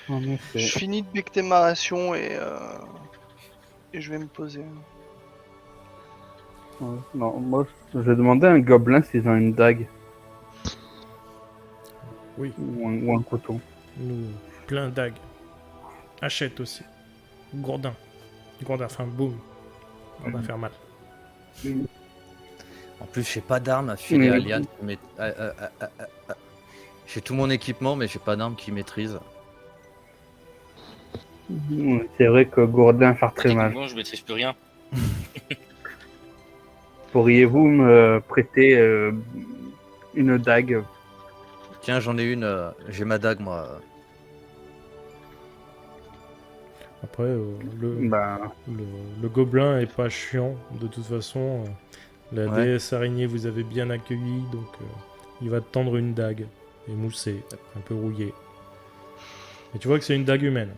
En effet. Je finis de becter ma ration et je vais me poser. Ouais. Non, moi, j'ai demandé à un gobelin s'ils ont une dague Oui, ou un couteau. nous, plein dagues. Achète aussi. Gourdin. Gourdin, enfin, boum. On va faire mal. En plus, j'ai pas d'armes à filer à Mhm. Liane. J'ai tout mon équipement, mais j'ai pas d'armes qui maîtrise. C'est vrai que Gourdin fait très mal. Techniquement, je maîtrise plus rien. Pourriez-vous me prêter une dague? Tiens, j'en ai une. J'ai ma dague, moi. Après, Ben, le gobelin est pas chiant. De toute façon, la Ouais. déesse araignée vous avait bien accueilli, donc il va te tendre une dague. Émoussée, un peu rouillée. Et tu vois que c'est une dague humaine.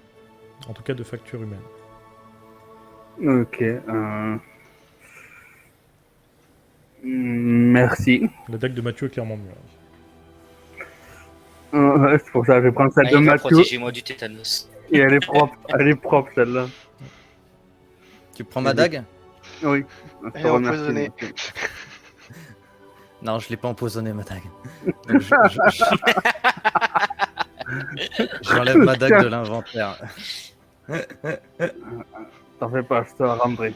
En tout cas de facture humaine. ok. Merci. La dague de Mathieu est clairement mieux. Ouais, c'est pour ça que je vais prendre celle de Allez, va, Mathieu. protégez-moi du tétanos. Et elle est propre celle-là. Tu prends ma dague? Oui. Je Elle te est remercie, empoisonnée. Mathieu. Non, je l'ai pas empoisonné, ma dague. Donc, j'enlève ma dague de l'inventaire. T'en fais pas, je te la rendrai.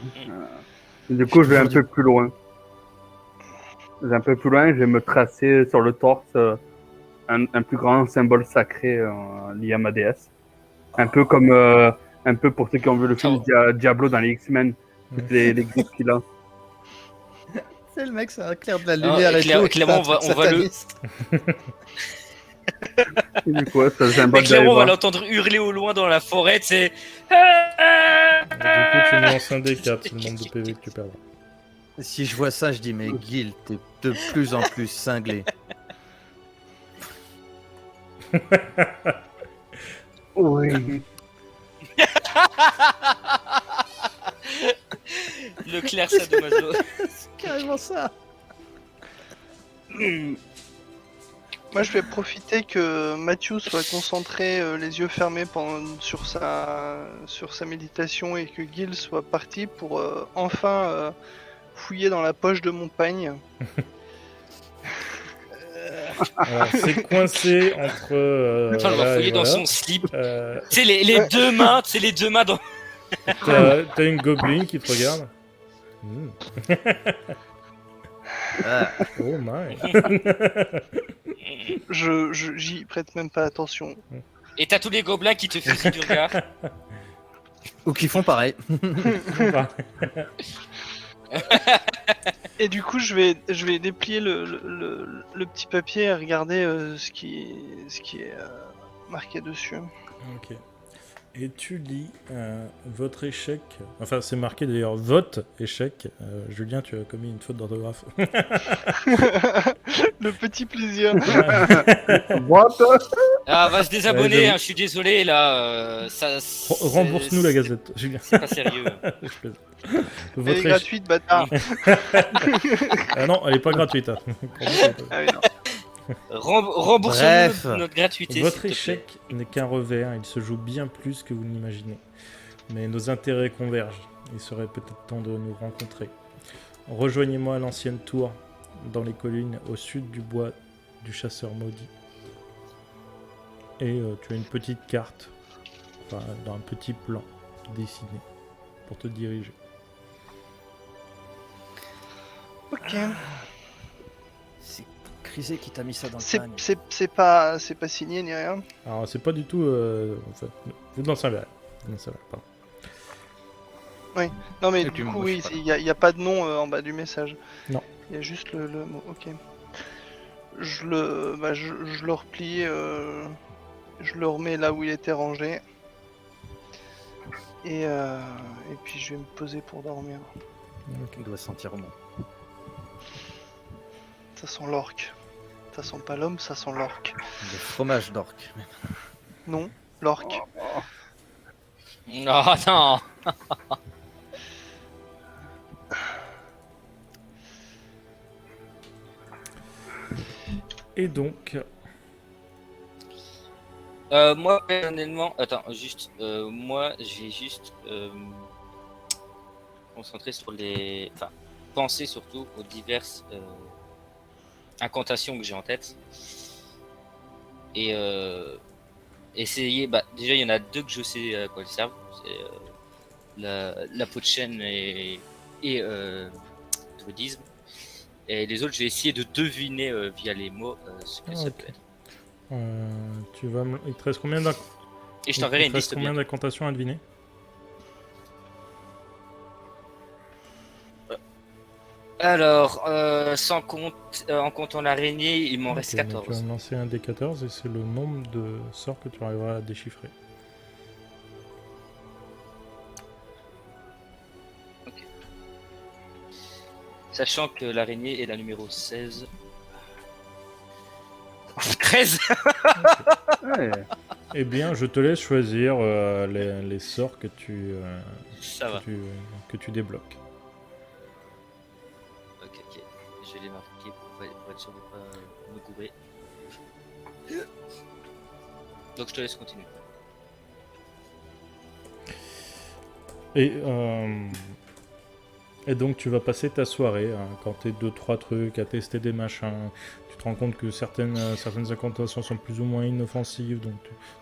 Du coup, je vais un peu plus loin. Je vais me tracer sur le torse un plus grand symbole sacré lié à ma déesse. Un peu comme, un peu pour ceux qui ont vu le film Diablo dans les X-Men, toutes les griffes qu'il a. C'est le mec, ça éclaire de la Non, lumière et tout. clairement, on va le. Et du coup, c'est le Mais symbole clairement, on va d'Aeva. l'entendre hurler au loin dans la forêt, c'est. Et du coup, tu me lances un D4, c'est le nombre de PV que tu perdras. Si je vois ça, je dis, mais Gil, t'es de plus en plus cinglé. Oui. Le clair sadomaso. C'est carrément ça. Moi, je vais profiter que Mathieu soit concentré, les yeux fermés sur sa méditation et que Gil soit parti pour enfin fouiller dans la poche de mon pagne. Alors, c'est coincé entre. Enfin, on va là et fouiller dans voilà. son slip. Euh, C'est les deux mains, c'est les deux mains dans. T'as une gobeline qui te regarde. Ah, Oh my. J'y prête même pas attention. Et t'as tous les gobelins qui te fusillent du regard. ou qui font pareil. Et du coup, je vais déplier le petit papier et regarder ce qui est marqué dessus. Ok. Et tu lis votre échec. Enfin, c'est marqué d'ailleurs vote échec. Julien, tu as commis une faute d'orthographe. Le petit plaisir. What? Ah, va se désabonner, j'avoue. je suis désolé là. Rembourse-nous la gazette. Julien. C'est pas sérieux. Je plaisante. Elle est Votre échec- gratuite, bâtard. Ah non, elle est pas gratuite. Hein. Ah oui, non. Remboursez-nous Bref. notre gratuité. Votre s'il te plaît. échec n'est qu'un revers, il se joue bien plus que vous ne l'imaginez. Mais nos intérêts convergent, il serait peut-être temps de nous rencontrer. Rejoignez-moi à l'ancienne tour, dans les collines au sud du bois du chasseur maudit. Et tu as une petite carte, enfin, dans un petit plan dessiné pour te diriger. Ok. C'est Crisé qui t'a mis ça dans le C'est crâne. c'est pas signé ni rien. Alors c'est pas du tout... en fait, vous n'en savez rien. Vous n'en savez rien, pardon. Non mais Et du puis, coup moi, oui, je sais pas. il y a pas de nom en bas du message. Non. Il y a juste le mot. Ok. Je le replie. Je le remets là où il était rangé. Et puis je vais me poser pour dormir. Il doit sentir bon. Ça sent l'orque. Ça sent pas l'homme, ça sent l'orque. Le fromage d'orque. Non, l'orque. Oh non. Et donc... Moi personnellement, attends, juste, moi j'ai juste concentré sur les, enfin, penser surtout aux diverses incantations que j'ai en tête et essayer. Bah, déjà il y en a deux que je sais à quoi elles servent, c'est la peau de chêne et druidisme. Et les autres, j'ai essayé de deviner via les mots ce que ça ok. peut être. Il te reste combien d'inc- Et je t'enverrai il une te reste liste combien bien. d'incantations à deviner? Alors, sans compte, en comptant l'araignée, il m'en reste Ok, mais tu vas 14. me lancer un des 14 et c'est le nombre de sorts que tu arriveras à déchiffrer. Sachant que l'araignée est la numéro 16. 13. Ouais. Eh bien, je te laisse choisir les sorts que Ça va. que tu débloques. Ok. Je vais les marquer pour être sûr de pas me gourer. Donc je te laisse continuer. Et donc tu vas passer ta soirée à incanter 2-3 trucs, à tester des machins. Tu te rends compte que certaines incantations sont plus ou moins inoffensives, donc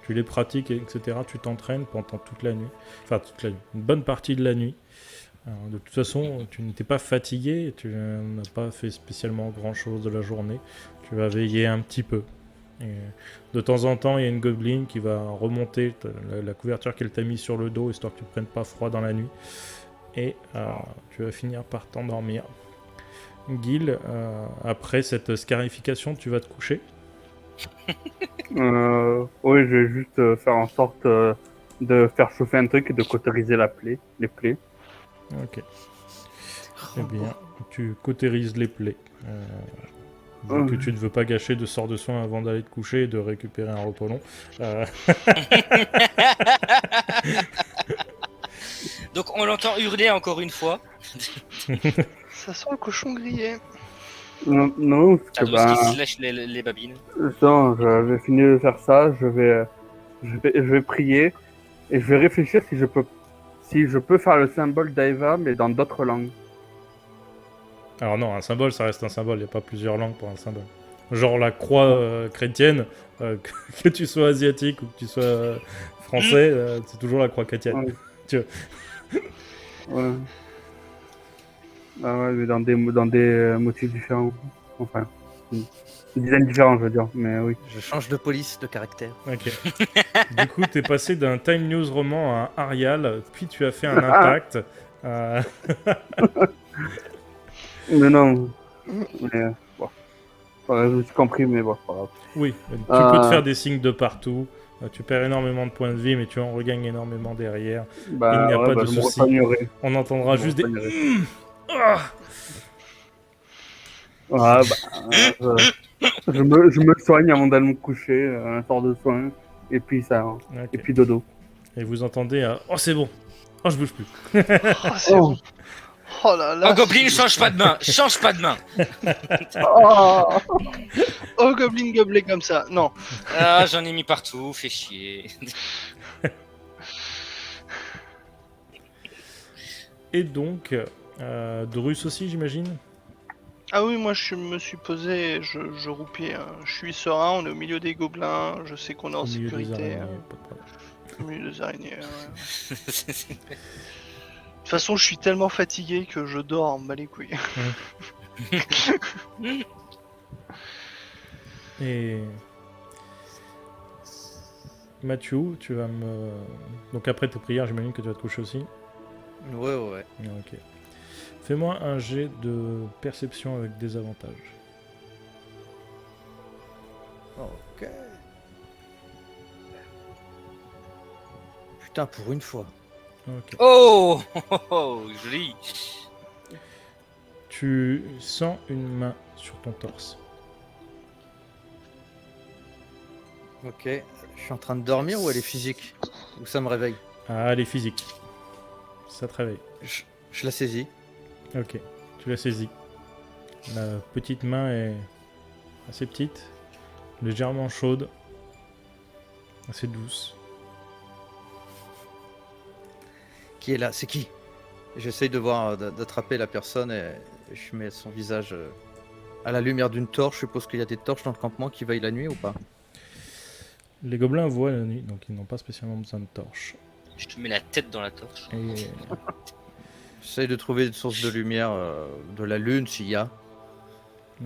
tu les pratiques, etc. Tu t'entraînes pendant toute la nuit. Enfin, toute la nuit. Une bonne partie de la nuit. De toute façon, tu n'étais pas fatigué, tu n'as pas fait spécialement grand-chose de la journée. Tu vas veiller un petit peu. Et de temps en temps, il y a une gobeline qui va remonter la couverture qu'elle t'a mise sur le dos, histoire que tu ne prennes pas froid dans la nuit. Et tu vas finir par t'endormir. Gil, après cette scarification, tu vas te coucher. Oui, je vais juste faire en sorte de faire chauffer un truc et de cauteriser les plaies. Ok. Eh bien, tu cautérises les plaies. Vu que tu ne veux pas gâcher de sorts de soins avant d'aller te coucher et de récupérer un repos long. Donc on l'entend hurler encore une fois. Ça sent le cochon grillé. Non, parce que Ados qui se lèche les babines. non, je vais finir de faire ça, je vais prier et je vais réfléchir si je peux faire le symbole d'Aeva mais dans d'autres langues. Alors non, un symbole, ça reste un symbole. Il n'y a pas plusieurs langues pour un symbole. Genre la croix chrétienne, que tu sois asiatique ou que tu sois français, c'est toujours la croix chrétienne. Ouais. Tu Ouais. Ah ouais, mais dans des motifs différents. Enfin, une dizaine différents, je veux dire, mais oui. Je change de police de caractère. Ok. Du coup, t'es passé d'un Time News roman à Arial, puis tu as fait un impact. Mais non. Mais, bon. Voilà, je me suis compris, mais bon, c'est pas grave. Oui, tu peux te faire des signes de partout. Tu perds énormément de points de vie, mais tu en regagnes énormément derrière. Bah, Il n'y a pas de je me souci. repagnerai. On entendra Je me juste des... repagnerai. Ah Ouais, je me soigne avant d'aller me coucher, un sort de soin, et puis ça, Ok. et puis dodo. Et vous entendez oh c'est bon. Oh je bouge plus. Oh, c'est Oh. bon. Oh là là. Oh, Goblin, c'est- change pas de main. Change pas de main. Oh. Oh, Goblin gobelet comme ça. Non. Ah, j'en ai mis partout. Fais chier. Et donc, Drus aussi j'imagine. Ah oui, moi je me suis posé, je roupie. Hein. Je suis serein, on est au milieu des gobelins, je sais qu'on est en Au milieu des sécurité. araignées, pas de problème. Au milieu des araignées. Ouais. De toute façon, je suis tellement fatigué que je dors en bas les couilles. Et Mathieu, tu vas me. Donc après tes prières, j'imagine que tu vas te coucher aussi. Ouais. Ok. Fais-moi un jet de perception avec des avantages. Ok. Putain, pour une fois. Ok. Oh, oh, oh, joli. Tu sens une main sur ton torse. Ok. Je suis en train de dormir ou elle est physique? Ou ça me réveille? Ah, elle est physique. Ça te réveille. Je la saisis. Ok, tu la saisis. La petite main est assez petite, légèrement chaude, assez douce. Qui est là? C'est qui? J'essaye de voir, d'attraper la personne et je mets son visage à la lumière d'une torche. Je suppose qu'il y a des torches dans le campement qui veillent la nuit ou pas? Les gobelins voient la nuit, donc ils n'ont pas spécialement besoin de torches. Je te mets la tête dans la torche. Et J'essaye de trouver une source de lumière de la lune s'il y a.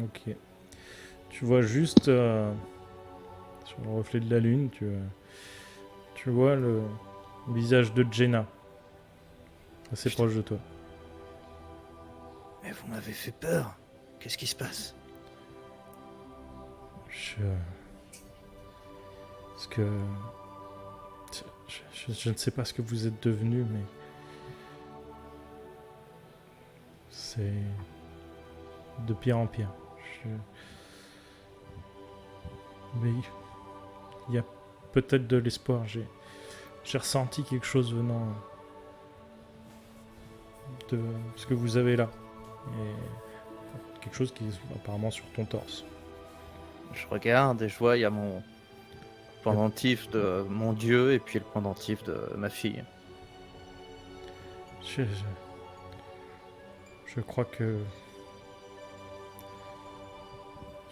ok. Tu vois juste sur le reflet de la lune, tu vois le visage de Jenna, assez Putain. proche de toi. Mais vous m'avez fait peur. Qu'est-ce qui se passe? Parce que je ne sais pas ce que vous êtes devenu, mais c'est de pire en pire. Mais il y a peut-être de l'espoir. J'ai ressenti quelque chose venant de ce que vous avez là. Et quelque chose qui est apparemment sur ton torse. Je regarde et je vois, il y a mon pendentif de mon dieu et puis le pendentif de ma fille. Je crois que...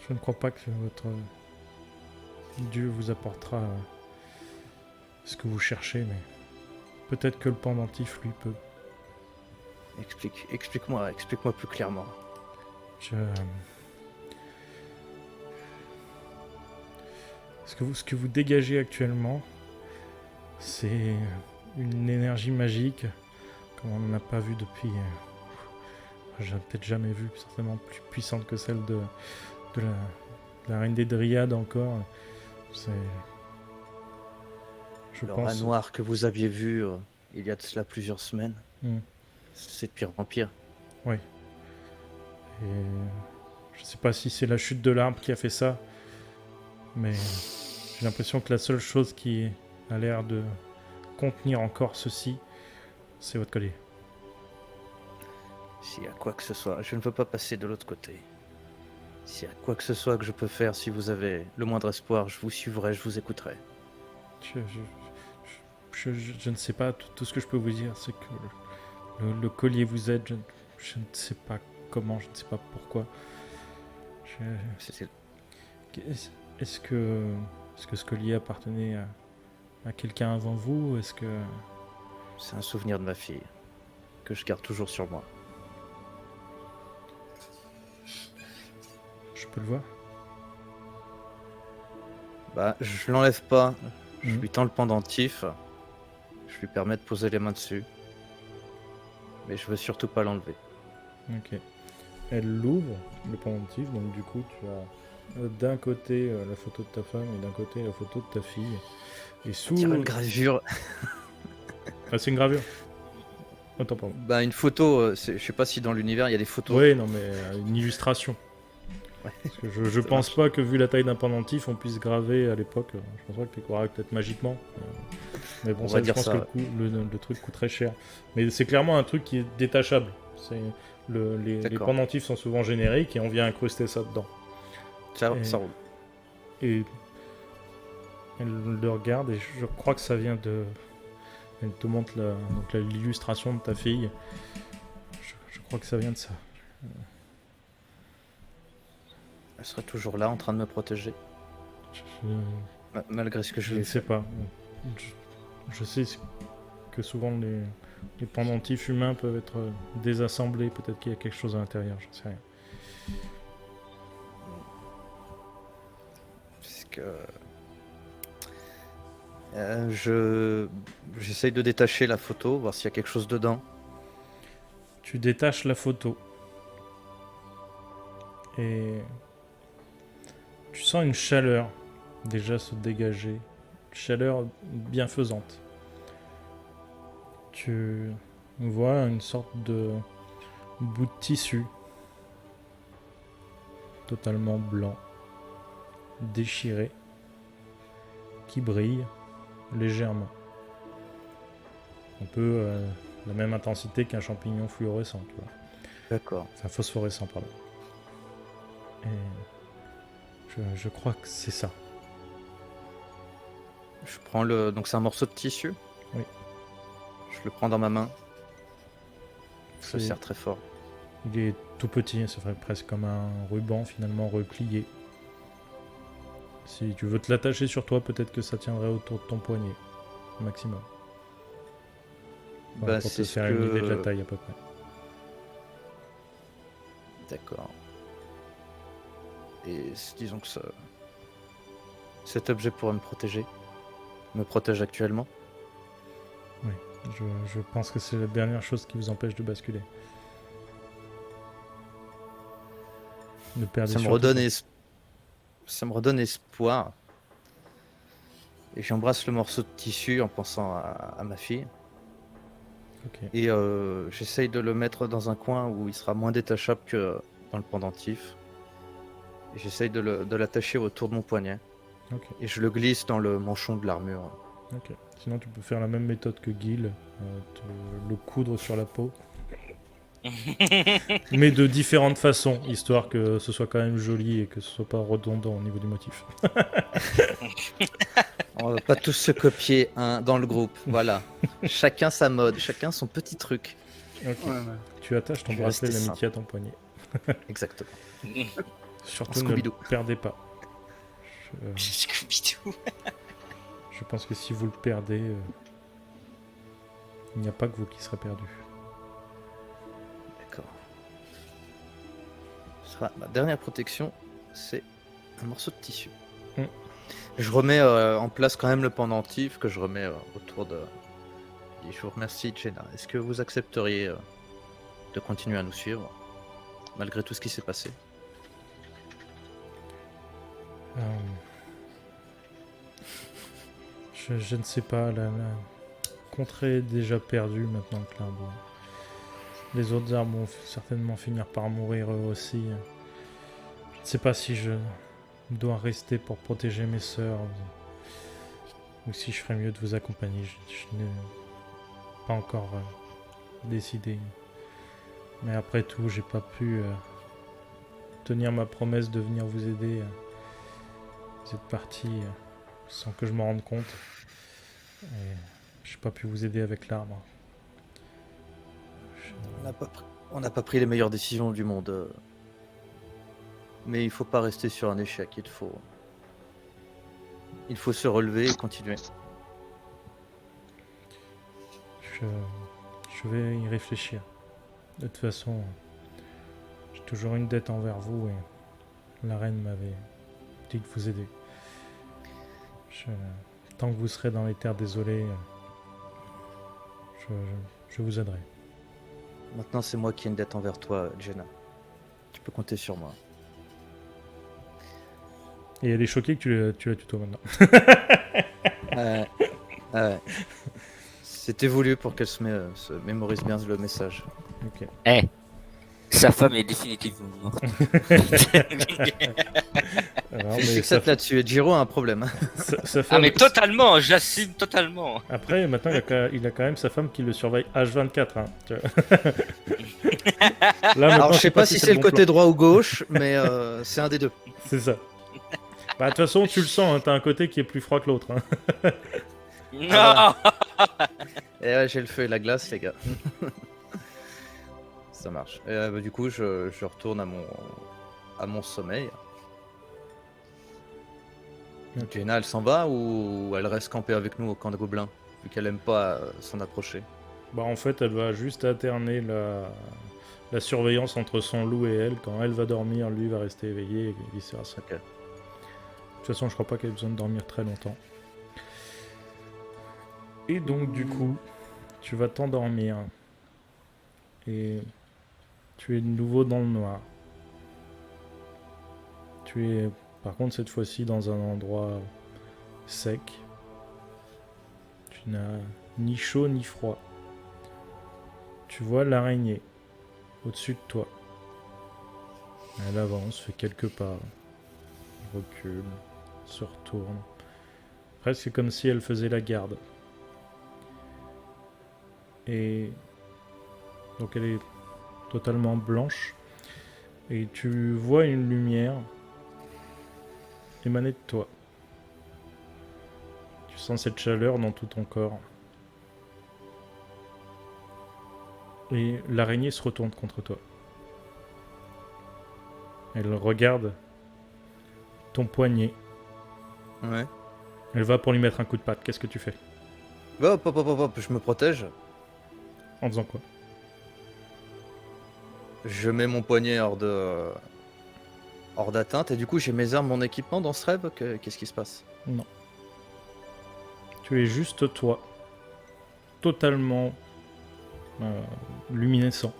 Je ne crois pas que votre Dieu vous apportera ce que vous cherchez, mais peut-être que le pendentif, lui, peut. Explique-moi plus clairement. Ce que vous dégagez actuellement, c'est une énergie magique comme on n'en a pas vu depuis... J'ai peut-être jamais vu, certainement plus puissante que celle de la reine des Dryades encore. C'est... Je Le pense... rat noir que vous aviez vu il y a de cela plusieurs semaines, c'est de pire en pire. Oui. Et je sais pas si c'est la chute de l'arbre qui a fait ça, mais j'ai l'impression que la seule chose qui a l'air de contenir encore ceci, c'est votre collier. S'il y a quoi que ce soit, je ne veux pas passer de l'autre côté. S'il y a quoi que ce soit que je peux faire, si vous avez le moindre espoir, je vous suivrai, je vous écouterai. Je ne sais pas, tout ce que je peux vous dire, c'est que le collier vous aide, je ne sais pas comment, je ne sais pas pourquoi. Est-ce que ce collier appartenait à quelqu'un avant vous? Est-ce que... C'est un souvenir de ma fille, que je garde toujours sur moi. Je peux le voir? Bah, je l'enlève pas. Je Mhm. lui tends le pendentif. Je lui permets de poser les mains dessus. Mais je veux surtout pas l'enlever. Ok. Elle l'ouvre, le pendentif, donc du coup tu as d'un côté la photo de ta femme et d'un côté la photo de ta fille. Et sous... Tire une gravure. Ah, c'est une gravure? Attends, pardon. Bah, une photo, je sais pas si dans l'univers il y a des photos. Oui, non mais une illustration. Parce que je pense pas que vu la taille d'un pendentif, on puisse graver à l'époque. Je pense pas que tu pourras peut-être magiquement. Mais bon, On ça, va je dire pense ça, que le truc coûte très cher. Mais c'est clairement un truc qui est détachable. Les D'accord. pendentifs sont souvent génériques et on vient incruster ça dedans. Ça, Et- ça roule. Et elle le regarde et je crois que ça vient de. Elle te montre l'illustration de ta fille. Je crois que ça vient de ça. Elle serait toujours là en train de me protéger, Je- malgré ce que je Je lui ne ai sais fait. pas. Je sais que souvent les pendentifs humains peuvent être désassemblés. Peut-être qu'il y a quelque chose à l'intérieur, j'en sais rien. Puisque j'essaye de détacher la photo, voir s'il y a quelque chose dedans. Tu détaches la photo. Et tu sens une chaleur déjà se dégager. Une chaleur bienfaisante. Tu vois une sorte de bout de tissu totalement blanc, déchiré, qui brille légèrement. Un peu la même intensité qu'un champignon fluorescent, tu vois. D'accord. Enfin, phosphorescent, pardon. Et je crois que c'est ça. Je prends donc c'est un morceau de tissu. Oui. Je le prends dans ma main. Je le C'est- serre très fort. Il est tout petit, ça ferait presque comme un ruban finalement replié. Si tu veux te l'attacher sur toi, peut-être que ça tiendrait autour de ton poignet, maximum. Voilà, Bah, pour te c'est ce faire une idée de la que. taille à peu près. D'accord. Et disons que cet objet pourrait me protège actuellement. Je pense que c'est la dernière chose qui vous empêche de basculer. Ne perdez Ça me surtout redonne espoir. Et j'embrasse le morceau de tissu en pensant à ma fille. pas. Ok. Et j'essaye de le mettre dans un coin où il sera moins détachable que dans le pendentif. Et j'essaye de l'attacher autour de mon poignet. Ok. Et je le glisse dans le manchon de l'armure. Ok. Sinon, tu peux faire la même méthode que Gil, le coudre sur la peau. Mais de différentes façons, histoire que ce soit quand même joli et que ce soit pas redondant au niveau du motif. On va pas tous se copier dans le groupe. Voilà. Chacun sa mode, chacun son petit truc. Ok. Ouais, ouais. Tu attaches ton Je vais bracelet rester d'amitié à ton poignet. Exactement. Surtout En ne le Scooby-Doo. perdez pas. Je, Scooby-Doo. je pense que si vous le perdez, il n'y a pas que vous qui serez perdu. D'accord. Ma dernière protection, c'est un morceau de tissu. Mm. Je remets en place quand même le pendentif que je remets autour de. Et je vous remercie, Jenna. Est-ce que vous accepteriez de continuer à nous suivre malgré tout ce qui s'est passé? Je ne sais pas, la contrée est déjà perdue maintenant que l'arbre. Les autres arbres vont certainement finir par mourir eux aussi. Je ne sais pas si je dois rester pour protéger mes sœurs ou si je ferais mieux de vous accompagner. Je n'ai pas encore décidé. Mais après tout, j'ai pas pu tenir ma promesse de venir vous aider. Vous êtes partis sans que je m'en rende compte. Et j'ai pas pu vous aider avec l'arbre. On n'a pas pris les meilleures décisions du monde. Mais il faut pas rester sur un échec. Il faut se relever et continuer. Je vais y réfléchir. De toute façon, j'ai toujours une dette envers vous et la reine m'avait dit de vous aider. Tant que vous serez dans les terres désolées, je vous aiderai. Maintenant, c'est moi qui ai une dette envers toi, Jenna. Tu peux compter sur moi. Et elle est choquée que tu la tutoies maintenant. Ouais. C'était voulu pour qu'elle se mémorise bien le message. Ok. Eh, Sa femme est définitivement morte. Alors, Je mais suis sa, fixette là-dessus. Et Jiro a un problème. sa Ah femme- mais totalement, j'assume totalement. Après, maintenant, il a quand même sa femme qui le surveille H24. Hein, tu vois. Là, maintenant, Alors, je sais pas si c'est le bon côté plan. droit ou gauche, mais c'est un des deux. C'est ça. Bah, de toute façon, tu le sens, hein, t'as un côté qui est plus froid que l'autre. Hein. Non. Ah, Et ouais, j'ai le feu et la glace, les gars. Ça marche. Et, bah, du coup, je retourne à mon sommeil. Ok. Jaina, elle s'en va ou elle reste campée avec nous au camp de gobelins, vu qu'elle aime pas s'en approcher. Bah, en fait, elle va juste alterner la surveillance entre son loup et elle. Quand elle va dormir, lui va rester éveillé et vice versa. Ok. De toute façon, je crois pas qu'elle ait besoin de dormir très longtemps. Et donc, du coup, tu vas t'endormir. Et tu es de nouveau dans le noir. Tu es, par contre, cette fois-ci dans un endroit sec. Tu n'as ni chaud ni froid. Tu vois l'araignée au-dessus de toi. Elle avance, fait quelques pas, recule, se retourne. Presque comme si elle faisait la garde. Et donc elle est totalement blanche. Et tu vois une lumière émaner de toi. Tu sens cette chaleur dans tout ton corps. Et l'araignée se retourne contre toi. Elle regarde ton poignet. Ouais. Elle va pour lui mettre un coup de patte. Qu'est-ce que tu fais? Hop, hop, hop, hop, hop, je me protège. En faisant quoi? Je mets mon poignet hors d'atteinte et du coup j'ai mes armes, mon équipement dans ce rêve. Qu'est-ce qui se passe? Non. Tu es juste toi. Totalement luminescent.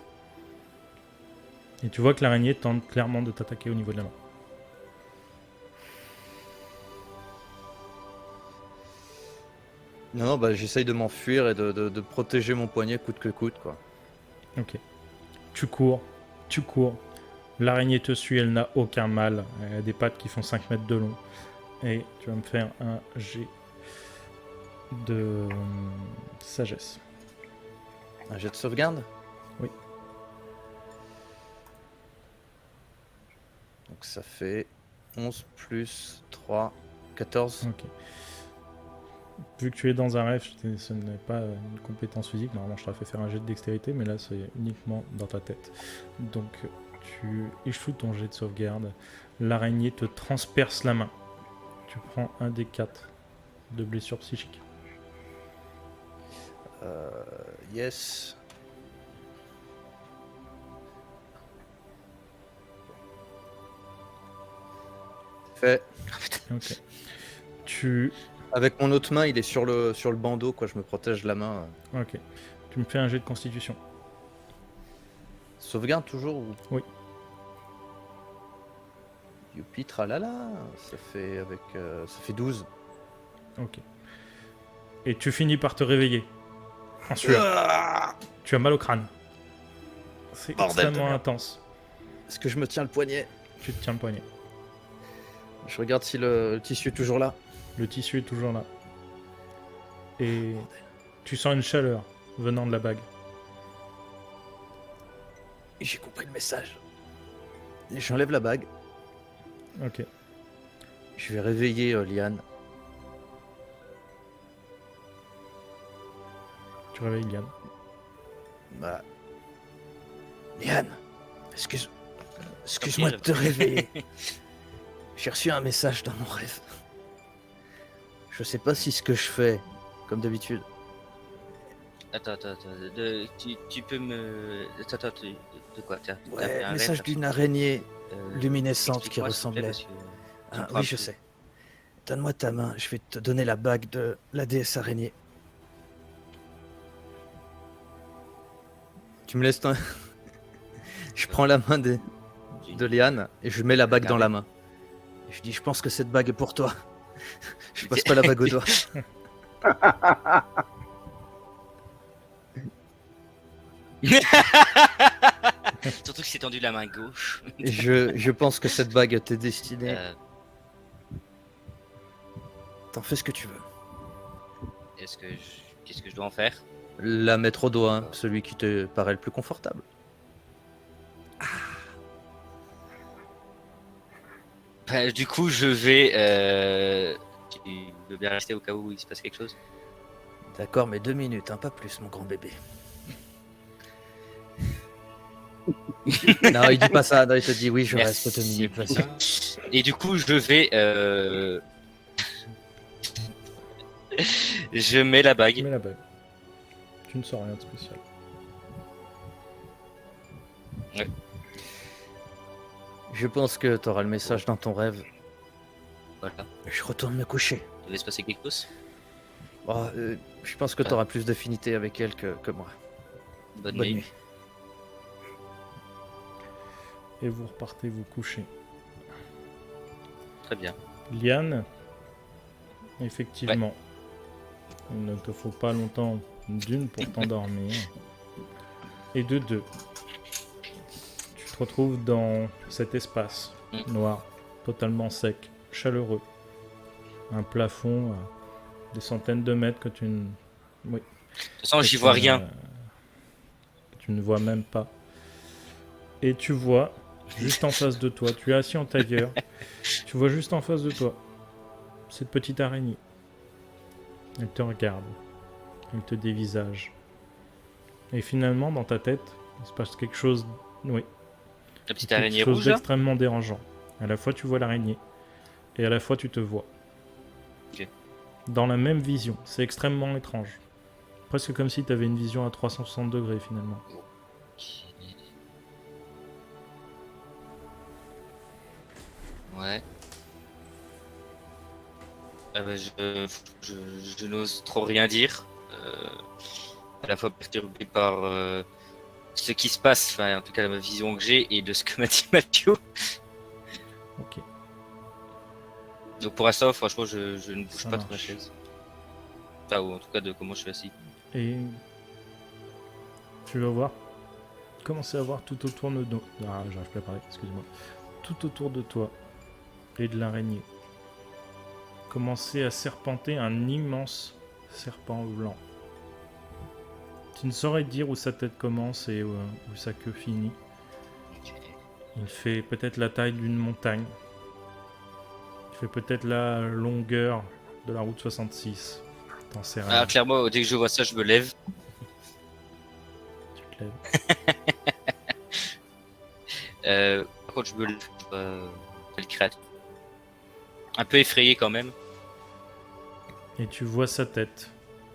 Et tu vois que l'araignée tente clairement de t'attaquer au niveau de la main. Non, bah j'essaye de m'enfuir et de protéger mon poignet coûte que coûte, quoi. Ok. Tu cours. L'araignée te suit, elle n'a aucun mal. Elle a des pattes qui font 5 mètres de long. Et tu vas me faire un jet de sagesse. Un jet de sauvegarde? Oui. Donc ça fait 11 plus 3, 14. Ok. Vu que tu es dans un rêve, ce n'est pas une compétence physique. Normalement, je t'aurais fait faire un jet de dextérité, mais là, c'est uniquement dans ta tête. Donc, tu échoues ton jet de sauvegarde. L'araignée te transperce la main. Tu prends un des 4 de blessure psychique. Yes. Fait. Ok. Tu... Avec mon autre main, il est sur le bandeau, quoi. Je me protège la main. Ok. Tu me fais un jet de constitution. Sauvegarde toujours ou... Oui. Youpi tralala. Ça fait 12. Ok. Et tu finis par te réveiller. En sueur. Tu as mal au crâne. C'est Bordel de extrêmement merde. intense. Est-ce que je me tiens le poignet? Tu te tiens le poignet. Je regarde si le tissu est toujours là. Le tissu est toujours là. Et tu sens une chaleur venant de la bague. J'ai compris le message. Et j'enlève la bague. Ok. Je vais réveiller Liane. Tu réveilles Liane. Bah... Liane, excuse-moi de te réveiller. J'ai reçu un message dans mon rêve. Je sais pas si ce que je fais, comme d'habitude. Attends. Tu peux me. Attends, de quoi t'as fait Ouais, un message rêve, d'une araignée euh, luminescente qui explique-moi, s'il te plaît, ressemblait. parce que je Ah, comprends oui, je plus. sais. Donne-moi ta main, je vais te donner la bague de la déesse araignée. Tu me laisses ton... Je prends la main de Liane et je mets la bague dans la main. Et je dis, je pense que cette bague est pour toi. Je passe pas la bague au doigt. Surtout que c'est tendu la main gauche. Je pense que cette bague t'est destinée. Euh, T'en fais ce que tu veux. Qu'est-ce que je dois en faire? La mettre au doigt, hein, celui qui te paraît le plus confortable. Bah, du coup, je vais. Tu veux bien rester au cas où il se passe quelque chose? D'accord, mais 2 minutes, hein, pas plus, mon grand bébé. Non, il dit pas ça, non, il te dit oui, je Merci. reste 2 minutes, vas-y. Et du coup, je vais. Je mets la Tu bague. mets la bague. Tu ne sens rien de spécial. Je pense que t'auras le message dans ton rêve. Voilà. Je retourne me coucher. Il devait se passer quelque chose. Oh, je pense que t'auras plus d'affinité avec elle que moi. Bonne Bonne nuit. nuit. Et vous repartez vous coucher. Très bien. Liane, effectivement, il ne te faut pas longtemps d'une pour t'endormir. Et de deux, tu te retrouves dans cet espace noir, totalement sec, chaleureux. Un plafond à des centaines de mètres que tu ne... Oui. De toute façon, j'y que vois tu ne- rien. que tu ne vois même pas. Et tu vois, juste en face de toi, tu es assis en tailleur, tu vois juste en face de toi cette petite araignée. Elle te regarde, elle te dévisage. Et finalement, dans ta tête, il se passe quelque chose, oui, La petite quelque araignée chose rouge, là. d'extrêmement dérangeant. À la fois, tu vois l'araignée, et à la fois, tu te vois. Ok. Dans la même vision. C'est extrêmement étrange. Presque comme si tu avais une vision à 360 degrés, finalement. Ouais. Ah bah, je n'ose trop rien dire. À la fois perturbé par ce qui se passe, enfin en tout cas la vision que j'ai et de ce que m'a dit Mathieu. Ok. Donc pour l'instant, franchement, je ne bouge Ça pas de ma marche. chaise. Enfin, ou en tout cas de comment je suis assis. Et tu vas voir, commencer à voir tout autour de nous. Ah, j'arrive plus à parler, excuse-moi. Tout autour de toi et de l'araignée. Commencer à serpenter un immense serpent blanc. Tu ne saurais dire où sa tête commence et où sa queue finit. Il fait peut-être la taille d'une montagne. Il fait peut-être la longueur de la route 66. T'en sais rien. Ah, clairement, dès que je vois ça, je me lève. Tu te lèves. Par contre, je me lève. Quelle créature. Un peu effrayé quand même. Et tu vois sa tête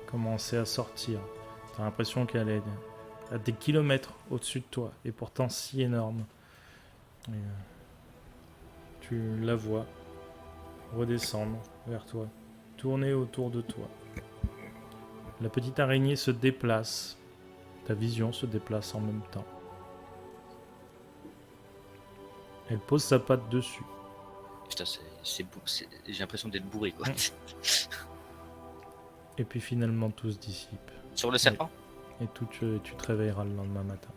commencer à sortir. T'as l'impression qu'elle est à des kilomètres au-dessus de toi, et pourtant si énorme. Et, tu la vois redescendre vers toi, tourner autour de toi. La petite araignée se déplace. Ta vision se déplace en même temps. Elle pose sa patte dessus. Putain, j'ai l'impression d'être bourré quoi. Et puis finalement tout se dissipe. Sur le serpent. Et tu te réveilleras le lendemain matin.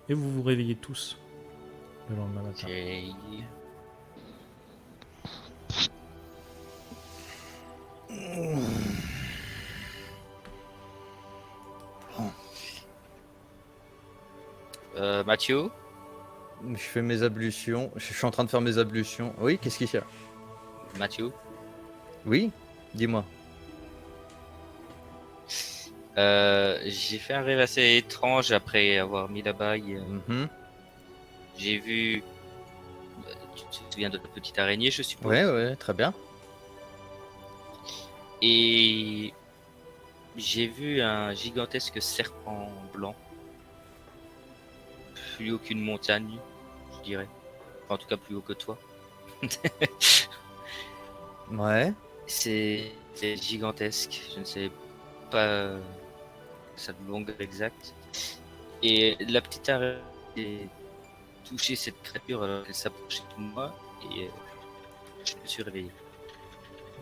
Et vous vous réveillez tous le lendemain matin. Ok. Mathieu, Je fais mes ablutions. Je suis en train de faire mes ablutions. Oui, qu'est-ce qu'il y a? Mathieu, Oui, dis-moi. j'ai fait un rêve assez étrange après avoir mis la bague. Mhm. J'ai vu. Tu te souviens de la petite araignée, je suppose. Ouais, ouais, très bien. Et j'ai vu un gigantesque serpent blanc. Plus haut qu'une montagne, je dirais. Enfin, en tout cas, plus haut que toi. Ouais. C'est gigantesque. Je ne sais pas sa longueur exacte. Et la petite araignée touché cette créature alors qu'elle s'approchait de moi et je me suis réveillé.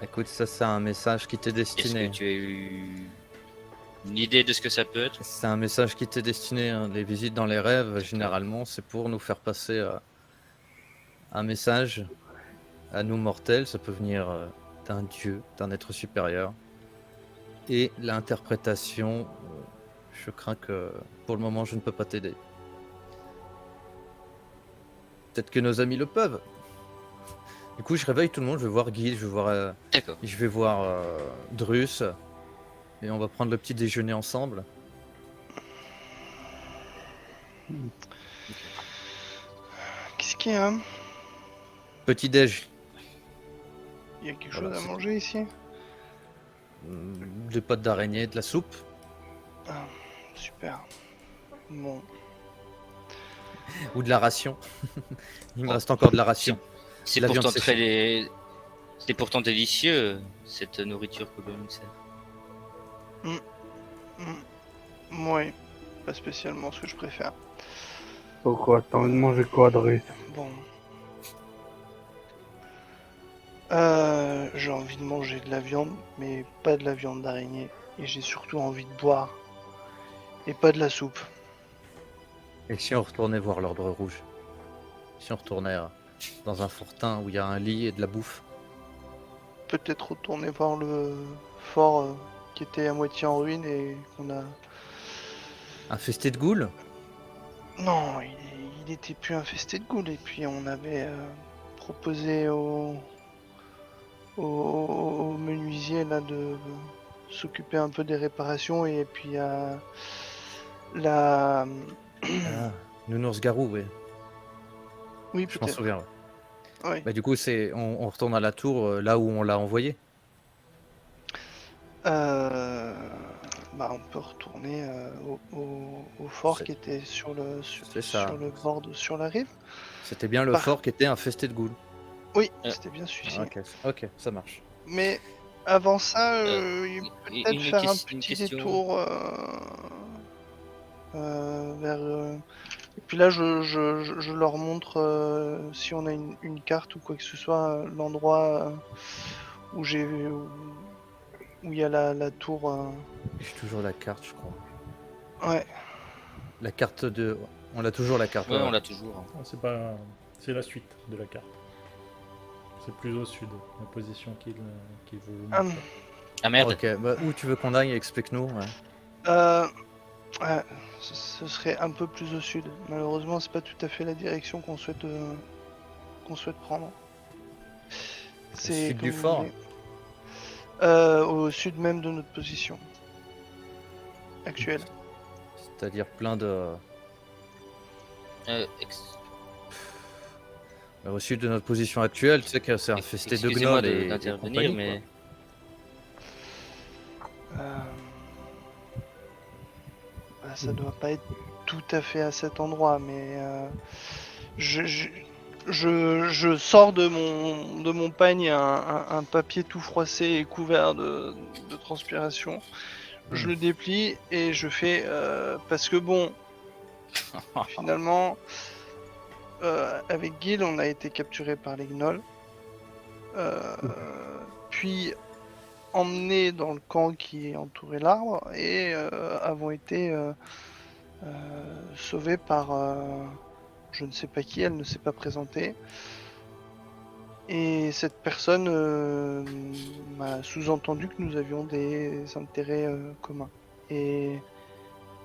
Écoute, ça c'est un message qui t'est Est-ce que destiné. tu as eu Une idée de ce que ça peut être? C'est un message qui t'est destiné, hein. Les visites dans les rêves, généralement, c'est pour nous faire passer un message à nous mortels. Ça peut venir d'un dieu, d'un être supérieur. Et l'interprétation, je crains que pour le moment, je ne peux pas t'aider. Peut-être que nos amis le peuvent. Du coup, je réveille tout le monde. Je vais voir Guy, D'accord. je vais voir Drus. Et on va prendre le petit déjeuner ensemble. Qu'est-ce qu'il y a? Petit déj. Il y a quelque Voilà, chose à c'est- manger ici? Des pâtes d'araignée, de la soupe. Ah, super. Bon. Ou de la ration. Il me Oh, reste encore de la ration. C'est La viande pourtant séchée. c'est pourtant délicieux, cette nourriture que l'on nous sert. Ouais, pas spécialement ce que je préfère. Pourquoi t'as envie de manger quoi, Drus? Bon. J'ai envie de manger de la viande, mais pas de la viande d'araignée. Et j'ai surtout envie de boire. Et pas de la soupe. Et si on retournait voir l'Ordre Rouge? Si on retournait dans un fortin où il y a un lit et de la bouffe? Peut-être retourner voir le fort qui était à moitié en ruine et qu'on a... Infesté de goules? Non, il était plus infesté de ghouls. Et puis on avait proposé au menuisier là de s'occuper un peu des réparations et puis la... Ah, Nounours Garou, oui. Oui, Je m'en peut-être. souviens. Ouais. Ouais. Bah, du coup, on retourne à la tour là où on l'a envoyé. Bah, on peut retourner au fort C'est- qui était sur le c'est ça. sur le bord sur la rive. C'était bien le Par- fort qui était infesté de goules. Oui, Euh, c'était bien celui-ci. Ok, ça marche. Mais avant ça, peut-être Une faire un une petit question. détour vers. Et puis là, je leur montre si on a une carte ou quoi que ce soit, l'endroit où j'ai où il y a la tour. J'ai toujours la carte, je crois. Ouais. La carte de. On a toujours la carte. Ouais, ouais. on l'a toujours. Hein. Non, c'est pas. C'est la suite de la carte. C'est plus au sud, la position qu'il vous Ah, montre. Ah merde. Ok, bah, où tu veux qu'on aille? Explique-nous. Ouais. Ouais, ce serait un peu plus au sud. Malheureusement, c'est pas tout à fait la direction qu'on souhaite prendre. C'est sud comme du vous fort? voulez. Au sud même de notre position actuelle. C'est-à-dire plein de. Euh, ex- Au sud de notre position actuelle, tu sais que c'est infesté de Excusez-moi gnolls et d'intervenir, compagnie, mais Bah, ça doit pas être tout à fait à cet endroit, mais je, je, je sors de mon pagne un papier tout froissé et couvert de transpiration. Je le déplie et je fais parce que bon, finalement, avec Gil, on a été capturé par les gnolls, puis emmenés dans le camp qui entourait l'arbre et avons été sauvés par je ne sais pas qui, elle ne s'est pas présentée. Et cette personne m'a sous-entendu que nous avions des intérêts communs. Et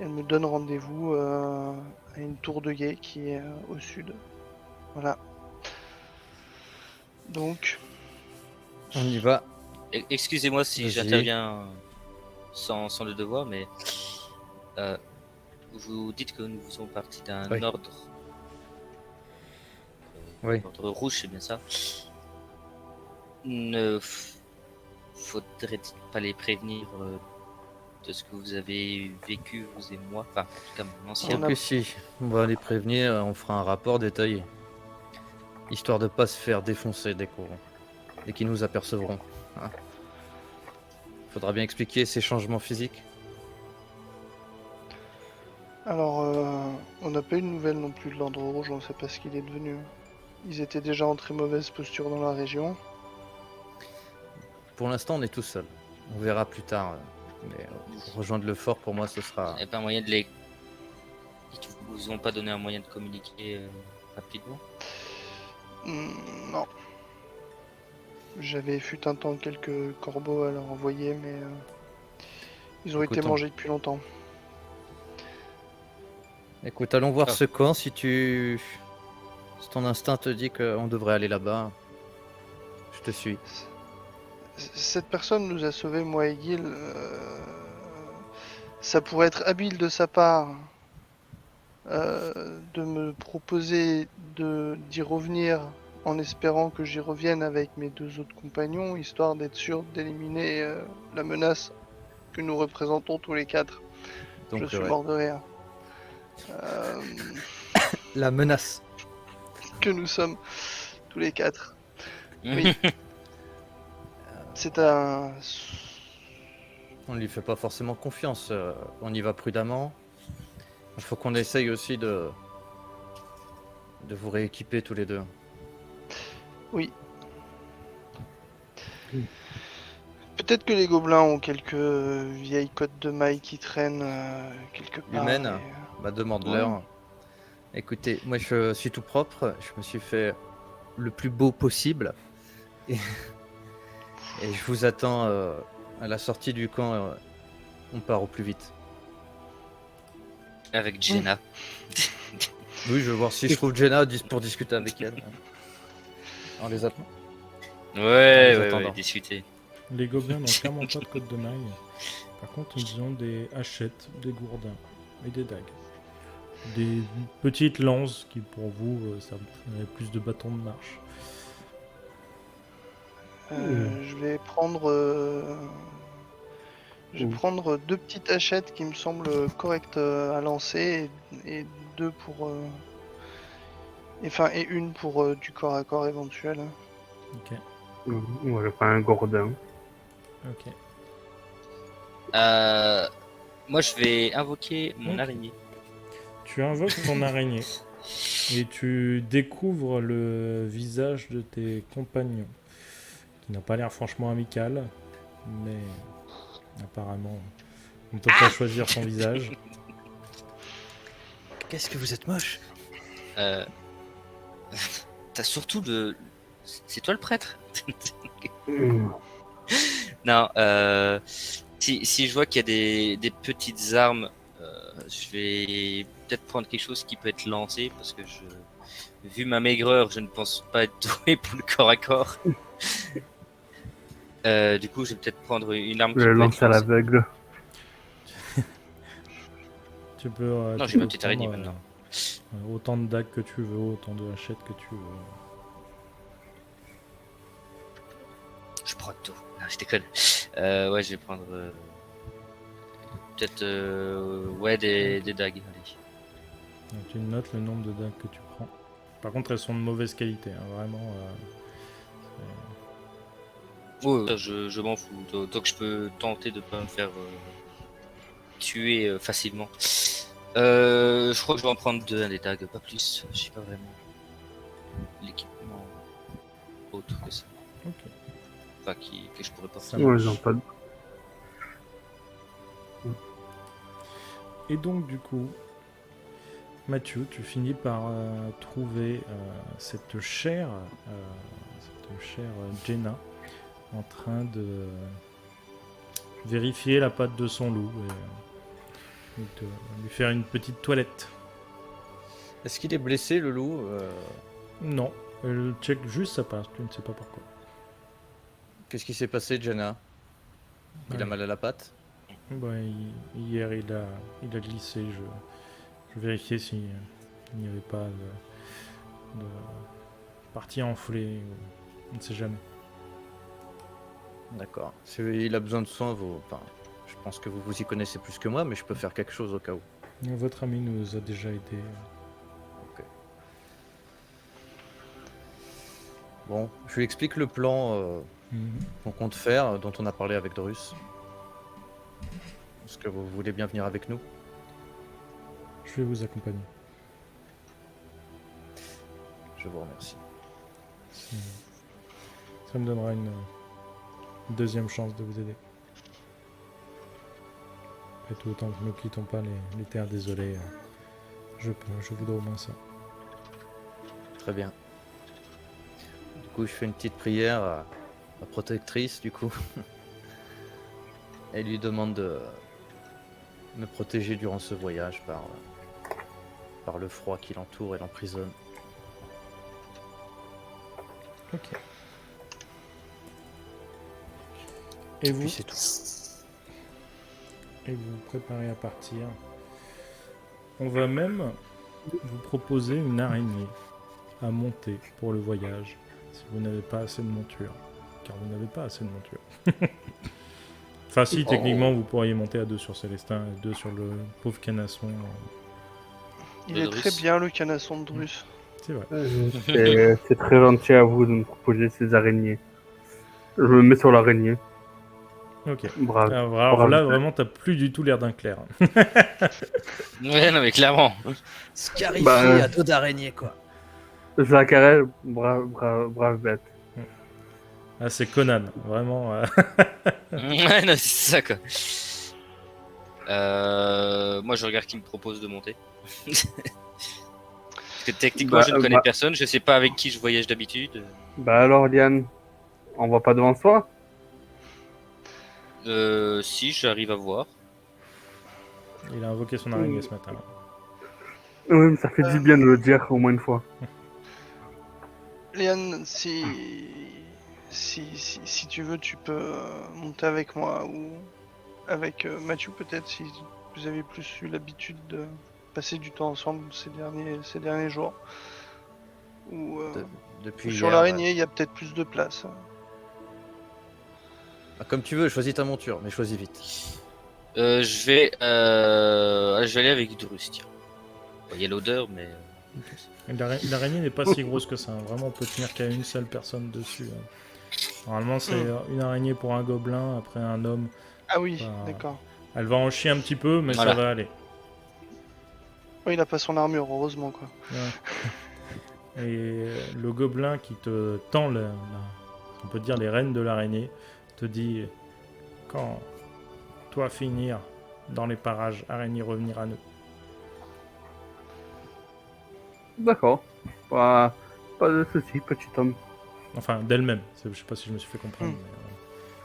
elle me donne rendez-vous à une tour de guet qui est au sud. Voilà. Donc, On y va. excusez-moi si Vas-y. j'interviens sans le devoir, mais vous dites que nous faisons partie d'un Oui. ordre. Oui. Ordre rouge, c'est bien ça. Ne faudrait-il pas les prévenir de ce que vous avez vécu, vous et moi, enfin, en tout cas mon ancien. On a- Donc si, on va les prévenir, on fera un rapport détaillé. Histoire de pas se faire défoncer dès qu'ils nous apercevront. Hein. Faudra bien expliquer ces changements physiques. Alors, on n'a pas eu de nouvelles non plus de l'Ordre Rouge, on ne sait pas ce qu'il est devenu. Ils étaient déjà en très mauvaise posture dans la région. Pour l'instant, on est tout seul. On verra plus tard Mais rejoindre le fort, pour moi, ce sera... Il n'y a pas moyen de les. Ils vous ont pas donné un moyen de communiquer rapidement? Non. J'avais fut un temps quelques corbeaux à leur envoyer, mais ils ont été Écoute, mangés depuis longtemps. Écoute, allons voir Ah. ce camp. Si ton instinct te dit qu'on devrait aller là-bas, je te suis. Cette personne nous a sauvés, moi et Gil. Ça pourrait être habile de sa part de me proposer d'y revenir en espérant que j'y revienne avec mes 2 autres compagnons, histoire d'être sûr d'éliminer la menace que nous représentons tous les 4. Donc, Je suis ouais. mort de rire. Euh, La menace. que nous sommes tous les 4. Oui. C'est un... On ne lui fait pas forcément confiance. On y va prudemment. Il faut qu'on essaye aussi de vous rééquiper tous les deux. Oui. Peut-être que les gobelins ont quelques vieilles côtes de mailles qui traînent quelque part. Humaine, et, bah demande-leur. Ouais. Écoutez, moi je suis tout propre. Je me suis fait le plus beau possible. Et, et je vous attends à la sortie du camp. On part au plus vite. Avec Jenna. Oui, je vais voir si je trouve Jenna pour discuter avec elle. En les attendant. Ouais, les ouais, attendant. ouais, discuter. Les gobelins n'ont clairement pas de côte de maille. Par contre, ils ont des hachettes, des gourdins et des dagues. Des petites lances qui, pour vous, ça plus de bâtons de marche. Je vais prendre... Je vais prendre 2 petites hachettes qui me semblent correctes à lancer et 2 pour... et une pour du corps à corps éventuel. Ok, Moi, je prends un gourdin. ok. Moi, je vais invoquer mon Ok. araignée. Tu invoques ton araignée et tu découvres le visage de tes compagnons, qui n'a pas l'air franchement amical, mais apparemment, on ne peut pas choisir son visage. Qu'est-ce que vous êtes moche. Euh... T'as surtout le. C'est toi le prêtre? Non, si je vois qu'il y a des petites armes, je vais peut-être prendre quelque chose qui peut être lancé parce que vu ma maigreur, je ne pense pas être doué pour le corps à corps. Du coup, je vais peut-être prendre une arme Je qui le peut lance être à lancée. l'aveugle. Tu peux, Non, tu j'ai ma peux petite araignée prendre, maintenant. autant de dagues que tu veux, autant de hachettes que tu veux. Je prends tout. Non, je déconne. Ouais, je vais prendre peut-être ouais des dagues. Allez. Donc tu notes le nombre de dagues que tu prends. Par contre, elles sont de mauvaise qualité, hein, vraiment. Ouais, ça, je m'en fous. Donc je peux tenter de pas me faire tuer facilement. Je crois que je vais en prendre 2 des dagues, pas plus. Je sais pas vraiment l'équipement autre que ça. Ok. Enfin, que je pourrais pas Ça Moi, marche. j'en pas de... Et donc du coup, Mathieu, tu finis par trouver cette chère Jenna en train de vérifier la patte de son loup et de lui faire une petite toilette. Est-ce qu'il est blessé, le loup Non, elle check juste sa patte, tu ne sais pas pourquoi. Qu'est-ce qui s'est passé, Jenna? Il a Ouais. mal à la patte? Bah, hier, il a glissé. Je vérifiais s'il n'y avait pas de partie enflée. On ne sait jamais. D'accord. Il a besoin de soins, enfin, je pense que vous y connaissez plus que moi, mais je peux faire quelque chose au cas où. Votre ami nous a déjà aidé. Bon, je lui explique le plan qu'on compte faire, dont on a parlé avec Drus. Est-ce que vous voulez bien venir avec nous? Je vais vous accompagner. Je vous remercie. Ça me donnera une deuxième chance de vous aider. Et tout autant que nous quittons pas les terres, désolé. Je voudrais au moins ça. Très bien. Du coup, je fais une petite prière à la protectrice, du coup. Elle lui demande de me protéger durant ce voyage par le froid qui l'entoure et l'emprisonne. Ok. Et vous, Puis c'est tout. et vous vous préparez à partir. On va même vous proposer une araignée à monter pour le voyage, si vous n'avez pas assez de monture. Car vous n'avez pas assez de monture. Enfin si, techniquement, vous pourriez monter à 2 sur Célestin et 2 sur le pauvre canasson. Il De est Drus. très bien le canasson de Drus. C'est vrai. C'est très gentil à vous de me proposer ces araignées. Je me mets sur l'araignée. Ok. Brave. Alors bravo. là, vraiment, t'as plus du tout l'air d'un clerc. Ouais, non, mais clairement. Scarifié Bah, à dos d'araignée, quoi. Zacharet, brave bête. Ah, c'est Conan, vraiment. Ouais, non, c'est ça, quoi. Moi, je regarde qui me propose de monter. Parce que techniquement, Bah, je ne connais bah. personne, je sais pas avec qui je voyage d'habitude. Bah alors, Liane, on va pas devant soi? Si, j'arrive à voir. Il a invoqué son araignée ce matin. Oui, mais ça fait du bien de le dire au moins une fois. Léane, si tu veux, tu peux monter avec moi ou avec Mathieu peut-être si vous avez plus eu l'habitude de passer du temps ensemble ces derniers jours. Ou Depuis sur hier, l'araignée, il y a peut-être plus de place. Bah, comme tu veux, choisis ta monture, mais choisis vite. Je vais aller avec Drus, tiens. Bon, il y a l'odeur, mais. L'araignée n'est pas si grosse que ça. Hein. Vraiment, on peut tenir qu'à une seule personne dessus. Hein. Normalement, c'est une araignée pour un gobelin, après un homme. Ah oui, Bah, d'accord. Elle va en chier un petit peu, mais Voilà. ça va aller. Oui, il a pas son armure, heureusement quoi. Ouais. Et le gobelin qui te tend, on peut dire les rênes de l'araignée, te dit quand toi finir dans les parages, araignée revenir à nous. D'accord. Pas de soucis, petit homme. Enfin, d'elle-même. Je sais pas si je me suis fait comprendre.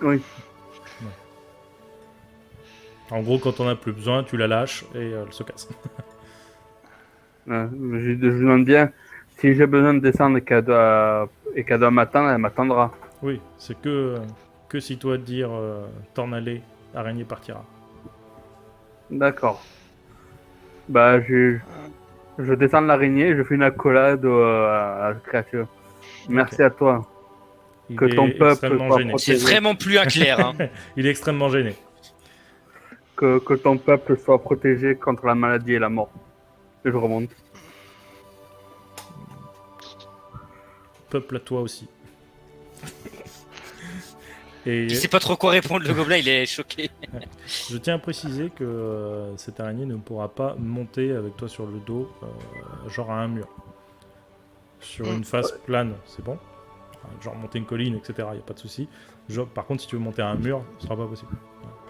Mais, Oui. en gros, quand on a plus besoin, tu la lâches et elle se casse. Je lui demande bien, si j'ai besoin de descendre et qu'elle doit m'attendre, elle m'attendra. Oui, c'est que si toi te dire t'en aller, l'araignée partira. D'accord. Bah, je descends de l'araignée et je fais une accolade à la créature. Merci Ok. à toi. Il Que est ton peuple extrêmement soit gêné. C'est protégé. vraiment plus un clair, hein. Il est extrêmement gêné. Que ton peuple soit protégé contre la maladie et la mort. Et je remonte. Peuple à toi aussi. Et Il sait pas trop quoi répondre, le gobelin, il est choqué. je tiens à préciser que cette araignée ne pourra pas monter avec toi sur le dos, genre à un mur. Sur une face plane, c'est bon. Genre monter une colline, etc. Il n'y a pas de souci. Par contre, si tu veux monter à un mur, ce sera pas possible.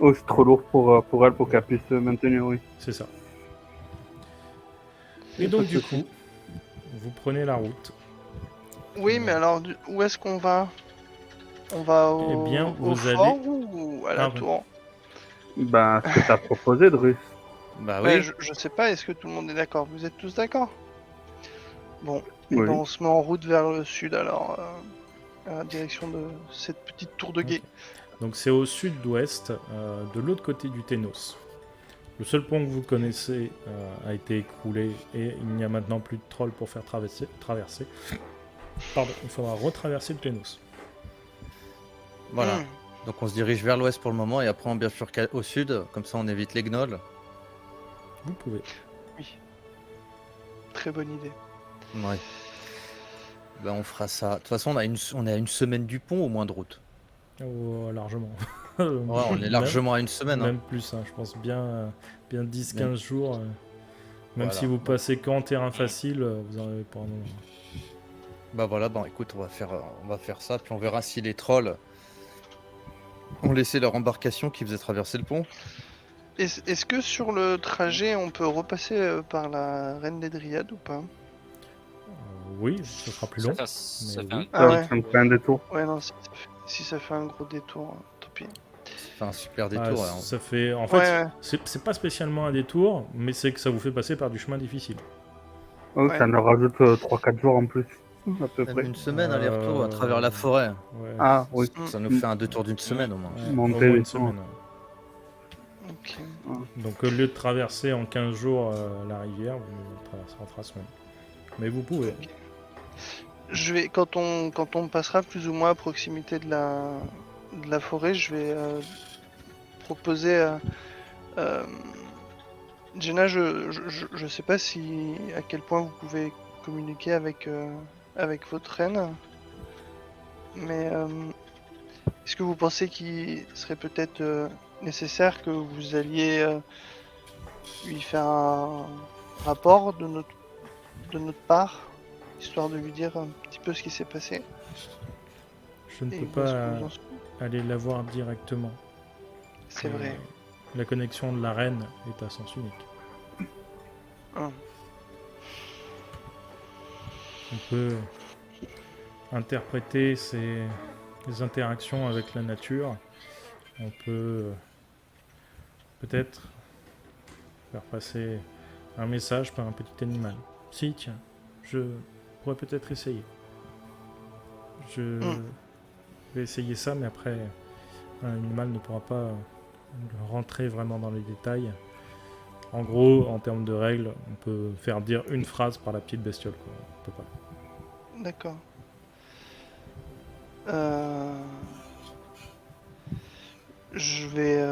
Oh, c'est trop lourd pour elle pour qu'elle puisse se maintenir, oui. C'est ça. Et donc, du coup, vous prenez la route. Oui, mais alors où est-ce qu'on va? On va au, Eh bien, au vous fort allez- ou à la Ah, tour? Ben, ce que t'as proposé, Drus. Bah Ouais, oui. je sais pas, est-ce que tout le monde est d'accord? Vous êtes tous d'accord? Bon, eh Oui. ben, on se met en route vers le sud alors, à la direction de cette petite tour de guet. Donc, c'est au sud-ouest, de l'autre côté du Ténos. Le seul pont que vous connaissez a été écroulé et il n'y a maintenant plus de trolls pour faire traverser. Pardon, il faudra retraverser le Ténos. Voilà. Hmm. Donc on se dirige vers l'ouest pour le moment et après on bifurque au sud, comme ça on évite les gnolls. Vous pouvez. Très bonne idée. Ouais. Ben on fera ça. De toute façon on est à une semaine du pont au moins de route. Oh, largement. Ouais, on est largement à une semaine. Même, Hein. même plus, hein, je pense bien 10-15 jours. Même Voilà. si vous passez qu'en terrain facile, vous en avez pour un moment. Bah voilà, bon écoute, on va faire ça, puis on verra si les trolls ont laissé leur embarcation qui faisait traverser le pont. Est-ce que sur le trajet, on peut repasser par la Reine des Dryades ou pas? Oui, ce sera plus long. Ça mais fait oui. un Ah Ça, ouais. ça me fait un détour. Ouais, non, si ça fait un gros détour, tant pis. C'est un super Ah, détour. là. ça fait. En fait, Ouais, ouais. c'est pas spécialement un détour, mais c'est que ça vous fait passer par du chemin difficile. Oh, Ouais. ça nous rajoute 3-4 jours en plus, à peu Même près. une semaine aller-retour à travers la forêt. Ouais. Ah, oui. Ça nous fait un détour d'une semaine au moins. Ouais, Monter, au moins une descendre. semaine. Ouais. Ok. Donc au lieu de traverser en 15 jours la rivière, vous traversez en 3 semaines. Mais vous pouvez. Je vais, quand on passera plus ou moins à proximité de la forêt, je vais proposer euh, Jenna, je sais pas si à quel point vous pouvez communiquer avec votre reine, mais est-ce que vous pensez qu'il serait peut-être nécessaire que vous alliez lui faire un rapport de notre part, histoire de lui dire un petit peu ce qui s'est passé Je ne et peux où est-ce que pas vous en êtes. aller la voir directement. C'est vrai. La connexion de la reine est à sens unique. Hum. On peut interpréter ces interactions avec la nature. On peut peut-être faire passer un message par un petit animal. Si, tiens, je pourrais peut-être essayer. Je vais essayer ça, mais après, un animal ne pourra pas rentrer vraiment dans les détails. En gros, en termes de règles, on peut faire dire une phrase par la petite bestiole, quoi. On peut pas. D'accord. Je vais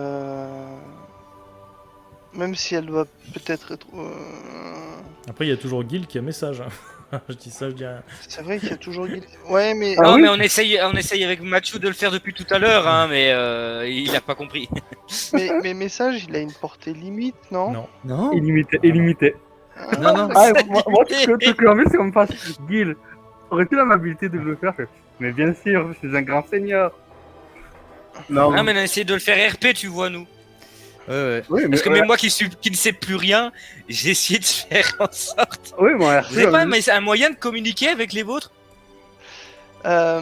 même si elle doit peut-être être. Après, il y a toujours Gil qui a message. Hein. Je dis ça, je dis rien. C'est vrai qu'il y a toujours Guil. Ouais, mais Ah non, oui mais on essaye avec Mathieu de le faire depuis tout à l'heure, hein, mais il a pas compris. mais message, il a une portée limite, non? Non. Non Illimité, Ah non. illimité. Ah, Non, non. Ah, moi, tout ce que j'ai envie, c'est qu'on me fasse Guil. Aurais-tu l'amabilité de le faire? Mais bien sûr, je suis un grand seigneur. Non, Ah, mais on a essayé de le faire RP, tu vois, nous. Ouais. oui, mais, Parce que même moi qui ne sais plus rien, j'ai essayé de faire en sorte. oui, mon RP, Vous avez pas mais c'est un moyen de communiquer avec les vôtres? Euh...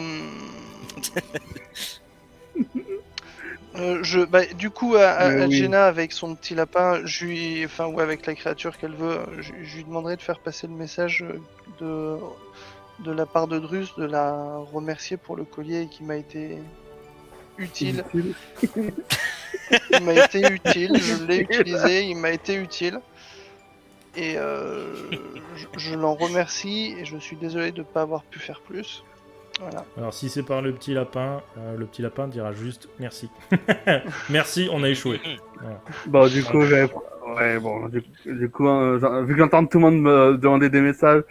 du coup, à Mais oui. Jenna, avec son petit lapin, ou avec la créature qu'elle veut, je lui demanderai de faire passer le message de la part de Drus, de la remercier pour le collier qui m'a été utile. Il m'a été utile, je l'ai utilisé, il m'a été utile. Et je l'en remercie et je suis désolé de ne pas avoir pu faire plus. Voilà. Alors, si c'est par le petit lapin dira juste merci. Merci, on a échoué. Voilà. Bon, du coup, ouais, bon, du coup, vu que j'entends tout le monde me demander des messages,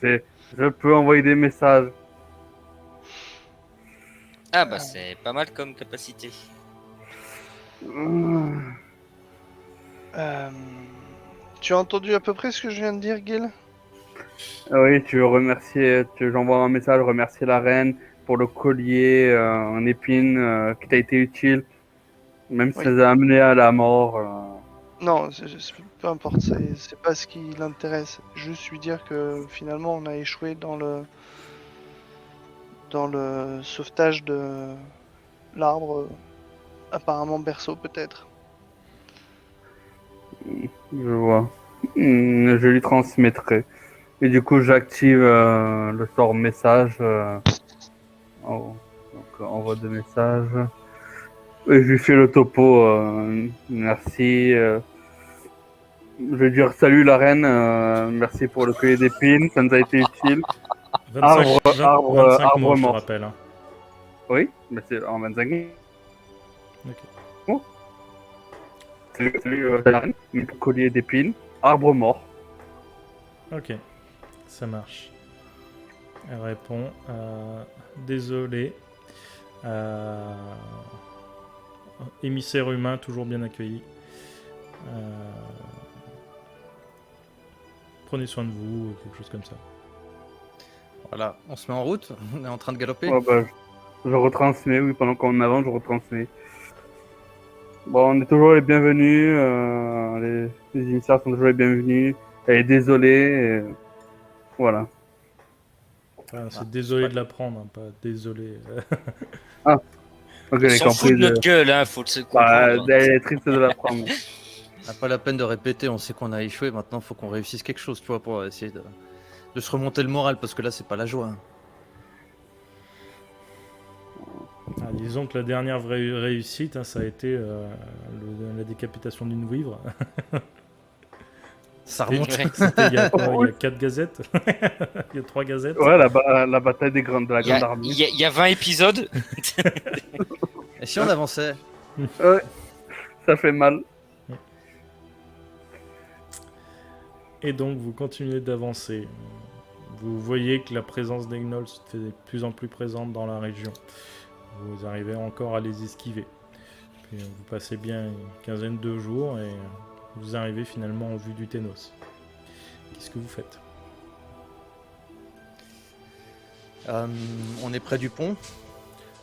je peux envoyer des messages. Ah, bah, c'est pas mal comme capacité. Tu as entendu à peu près ce que je viens de dire, Gil? Oui, j'envoie un message, remercier la reine pour le collier en épine qui t'a été utile, même si Oui. ça t'a amené à la mort. Non, peu importe, c'est pas ce qui l'intéresse. Juste lui dire que finalement on a échoué dans le sauvetage de l'arbre, apparemment berceau peut-être. Je vois. Je lui transmettrai. Et du coup, j'active le sort message. Donc, envoi de message. Et je lui fais le topo. Merci. Je vais dire salut la reine. Merci pour le collier d'épines. Ça nous a été utile. 25, 25 mots, je te mort. rappelle. Hein. Oui, mais c'est en 25 minutes. Ok. Oh. Salut la reine. Collier d'épines. Arbre mort. Ok, ça marche. Elle répond désolé. Émissaire humain, toujours bien accueilli. Prenez soin de vous, quelque chose comme ça. Voilà, on se met en route, on est en train de galoper. Oh, bah, je retransmets, oui, pendant qu'on avance, je retransmets. Bon, on est toujours les bienvenus. Les émissaires sont toujours les bienvenus. Et désolé. Voilà. Enfin, c'est Ah, désolé c'est de l'apprendre, hein, pas désolé. Ok, On j'ai s'en fout compris. de notre gueule, hein, faut le comprendre. Elle est triste de l'apprendre. pas la peine de répéter, on sait qu'on a échoué, maintenant faut qu'on réussisse quelque chose, tu vois, pour essayer de se remonter le moral, parce que là c'est pas la joie. Ah, disons que la dernière vraie réussite, hein, ça a été la décapitation d'une vouivre. Ça remonte. Ouais. C'était il y a quoi, il y a 4 gazettes. Il y a 3 gazettes. Ouais, la bataille de la Il y, Grande a, Armée. il y a 20 épisodes. Et si on avançait? Ouais, ça fait mal. Et donc vous continuez d'avancer. Vous voyez que la présence des gnolls se fait de plus en plus présente dans la région. Vous arrivez encore à les esquiver. Puis vous passez bien une quinzaine de jours et vous arrivez finalement en vue du Ténos. Qu'est-ce que vous faites? On est près du pont.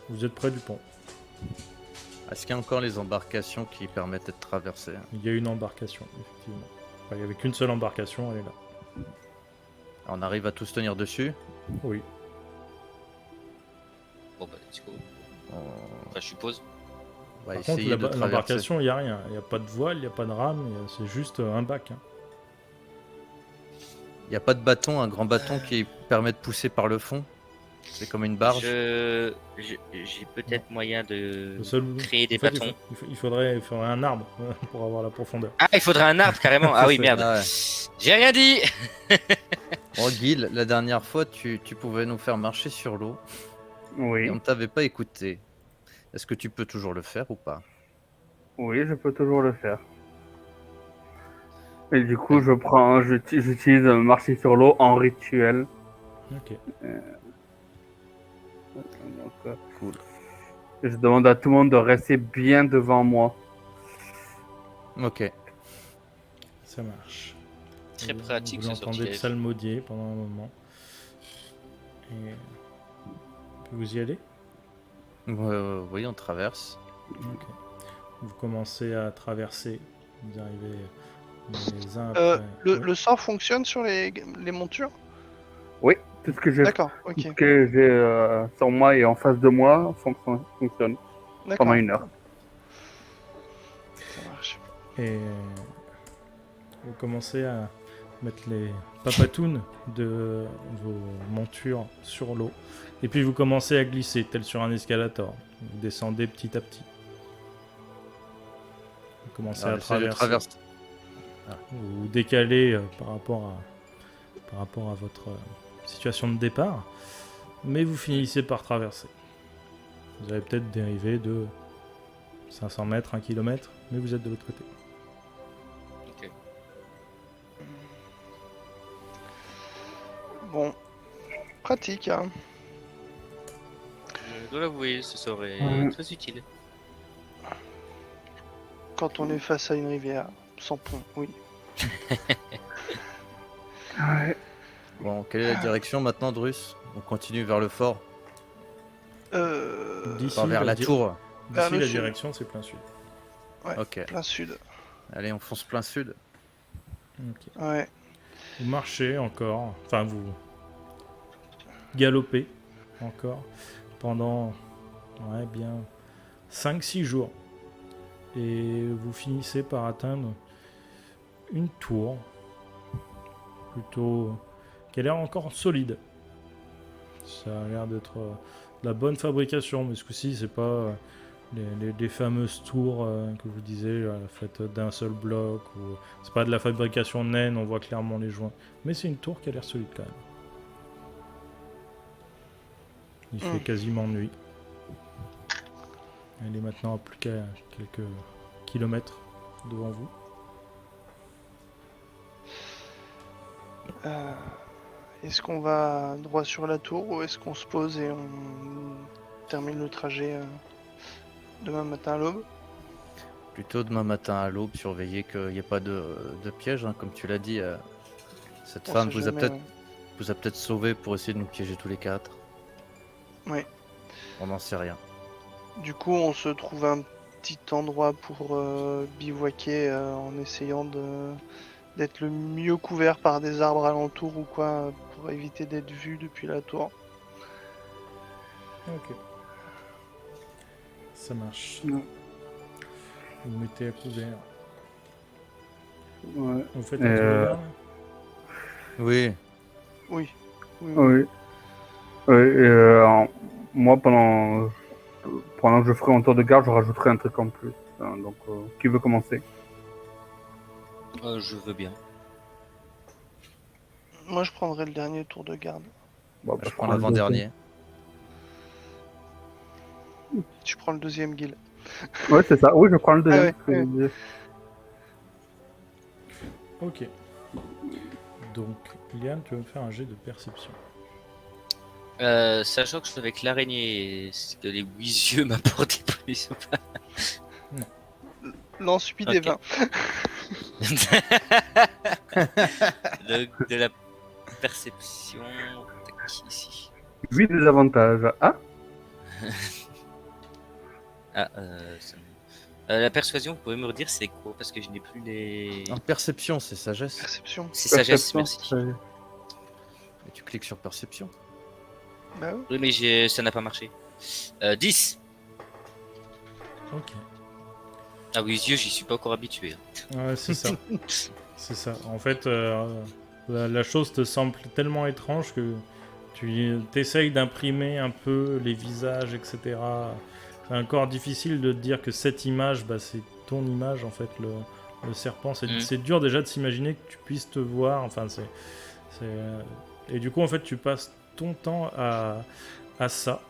Vous êtes près du pont. Est-ce qu'il y a encore les embarcations qui permettent de traverser? Il y a une embarcation, effectivement. Enfin, il n'y avait qu'une seule embarcation, elle est là. On arrive à tous tenir dessus. Oui. Bon bah, let's go. On Enfin, je suppose. va Par contre, essayer de traverser. l'embarcation, il n'y a rien. Il n'y a pas de voile, il n'y a pas de rame, c'est juste un bac. Hein. Il n'y a pas de bâton, un grand bâton qui permet de pousser par le fond. C'est comme une barge. J'ai peut-être moyen de Le seul- créer des en fait, bâtons. il faudrait un arbre pour avoir la profondeur. Ah, il faudrait un arbre carrément. Ah oui, merde. Ah ouais. J'ai rien dit. Oh Gil, la dernière fois tu pouvais nous faire marcher sur l'eau Oui, et on ne t'avait pas écouté. Est-ce que tu peux toujours le faire ou pas? oui, je peux toujours le faire. Et du coup, j'utilise marcher sur l'eau en rituel. Ok. Donc, Cool. je demande à tout le monde de rester bien devant moi. Ok. Ça marche. Très pratique Vous ce entendez sortilège. psalmodier pendant un moment. Et puis vous y allez. Oui, on traverse. Ok. Vous commencez à traverser. Vous arrivez les uns Euh, après. le, Oui. le sort fonctionne sur les montures? Oui, tout ce que j'ai D'accord, tout ok. ce que j'ai sur moi et en face de moi fonctionne D'accord, pendant 1 heure. ça marche. Et vous commencez à mettre les papatounes de vos montures sur l'eau. Et puis vous commencez à glisser, tel sur un escalator. Vous descendez petit à petit. Vous commencez à J'essaie de traverser. traverser. Vous vous décalez par rapport à votre situation de départ. Mais vous finissez par traverser. Vous avez peut-être dérivé de 500 mètres, 1 km, mais vous êtes de l'autre côté. Ok. Bon, pratique, hein. Je dois l'avouer, ce serait Ouais. très utile. Quand on est face à une rivière, sans pont, oui. Ouais. Bon, quelle est la direction maintenant, Drus? On continue vers le fort, D'ici, enfin, vers la tour. vers D'ici, le la sud. direction, c'est plein sud. Ouais, Ok. plein sud. Allez, on fonce plein sud. Ok. Ouais. Vous marchez encore, enfin vous galopez encore pendant bien 5-6 jours. Et vous finissez par atteindre une tour plutôt qui a l'air encore solide. Ça a l'air d'être de la bonne fabrication, mais ce coup-ci c'est pas les fameuses tours que je vous disais, faites d'un seul bloc, ou c'est pas de la fabrication naine, on voit clairement les joints. Mais c'est une tour qui a l'air solide quand même. Il fait quasiment nuit. Elle est maintenant à plus qu'à quelques kilomètres devant vous. Est-ce qu'on va droit sur la tour ou est-ce qu'on se pose et on termine le trajet demain matin à l'aube? Plutôt demain matin à l'aube, surveiller qu'il n'y ait pas de piège, hein, comme tu l'as dit. Cette On femme sait vous a jamais, peut-être ouais. vous a peut-être sauvé pour essayer de nous piéger tous les 4. Ouais. On n'en sait rien. Du coup, on se trouve un petit endroit pour bivouaquer en essayant d'être le mieux couvert par des arbres alentours ou quoi pour éviter d'être vu depuis la tour. Ok. Ça marche. Ouais. Vous mettez à couvert. Ouais. Vous faites un tour de garde. Oui. Oui. Oui. Oui, moi, pendant que je ferai un tour de garde, je rajouterai un truc en plus. Donc, qui veut commencer? Je veux bien. Moi je prendrai le dernier tour de garde. Bon, Je prends le l'avant-dernier. Tu prends le deuxième guild. deuxième. Ouais, c'est ça. Oui, je prends le deuxième. Ah ouais, Ok. Donc, Liane, tu vas me faire un jet de perception. Sachant que je suis avec l'araignée, est-ce que les 8 yeux m'apportent des bonus ou pas? Lance 8 des Ok. 20. De la perception. Tac, ici. 8 désavantages. Ah, Ah, la persuasion, vous pouvez me redire c'est quoi? Parce que je n'ai plus les. En perception, c'est sagesse. Perception. C'est sagesse, perception, merci. Et tu cliques sur perception. Bah oui. Oui, mais ça n'a pas marché. 10. Ok. Ah oui, les yeux, j'y suis pas encore habitué. Ouais, c'est ça. C'est ça. En fait, la chose te semble tellement étrange que tu t'essayes d'imprimer un peu les visages, etc. C'est encore difficile de te dire que cette image, bah, c'est ton image, en fait, le serpent. C'est dur déjà de s'imaginer que tu puisses te voir. Enfin, Et du coup, en fait, tu passes ton temps à ça.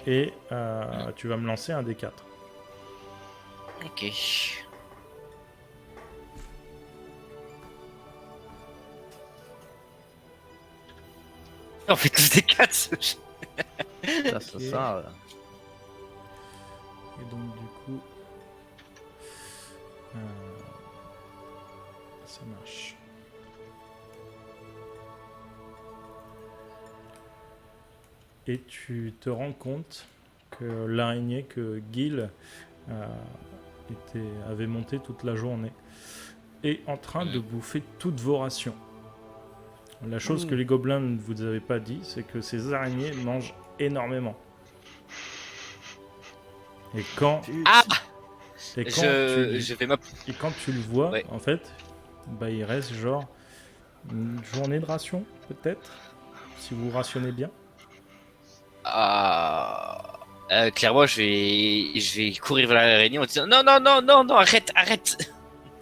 Et tu vas me lancer un des 4. Ok. On fait tous des 4 ce jeu. Ça, ça, ça. Et donc du coup, ça marche. Et tu te rends compte que l'araignée que Gil avait montée toute la journée est en train de bouffer toutes vos rations. La chose que les gobelins ne vous avaient pas dit, c'est que ces araignées mangent énormément. Et quand Ah Et quand, je vais et quand tu le vois, Ouais. en fait, bah, il reste genre une journée de ration, peut-être, si vous rationnez bien. clairement, je vais courir vers l'araignée en disant non, non, non, non, non, arrête, arrête.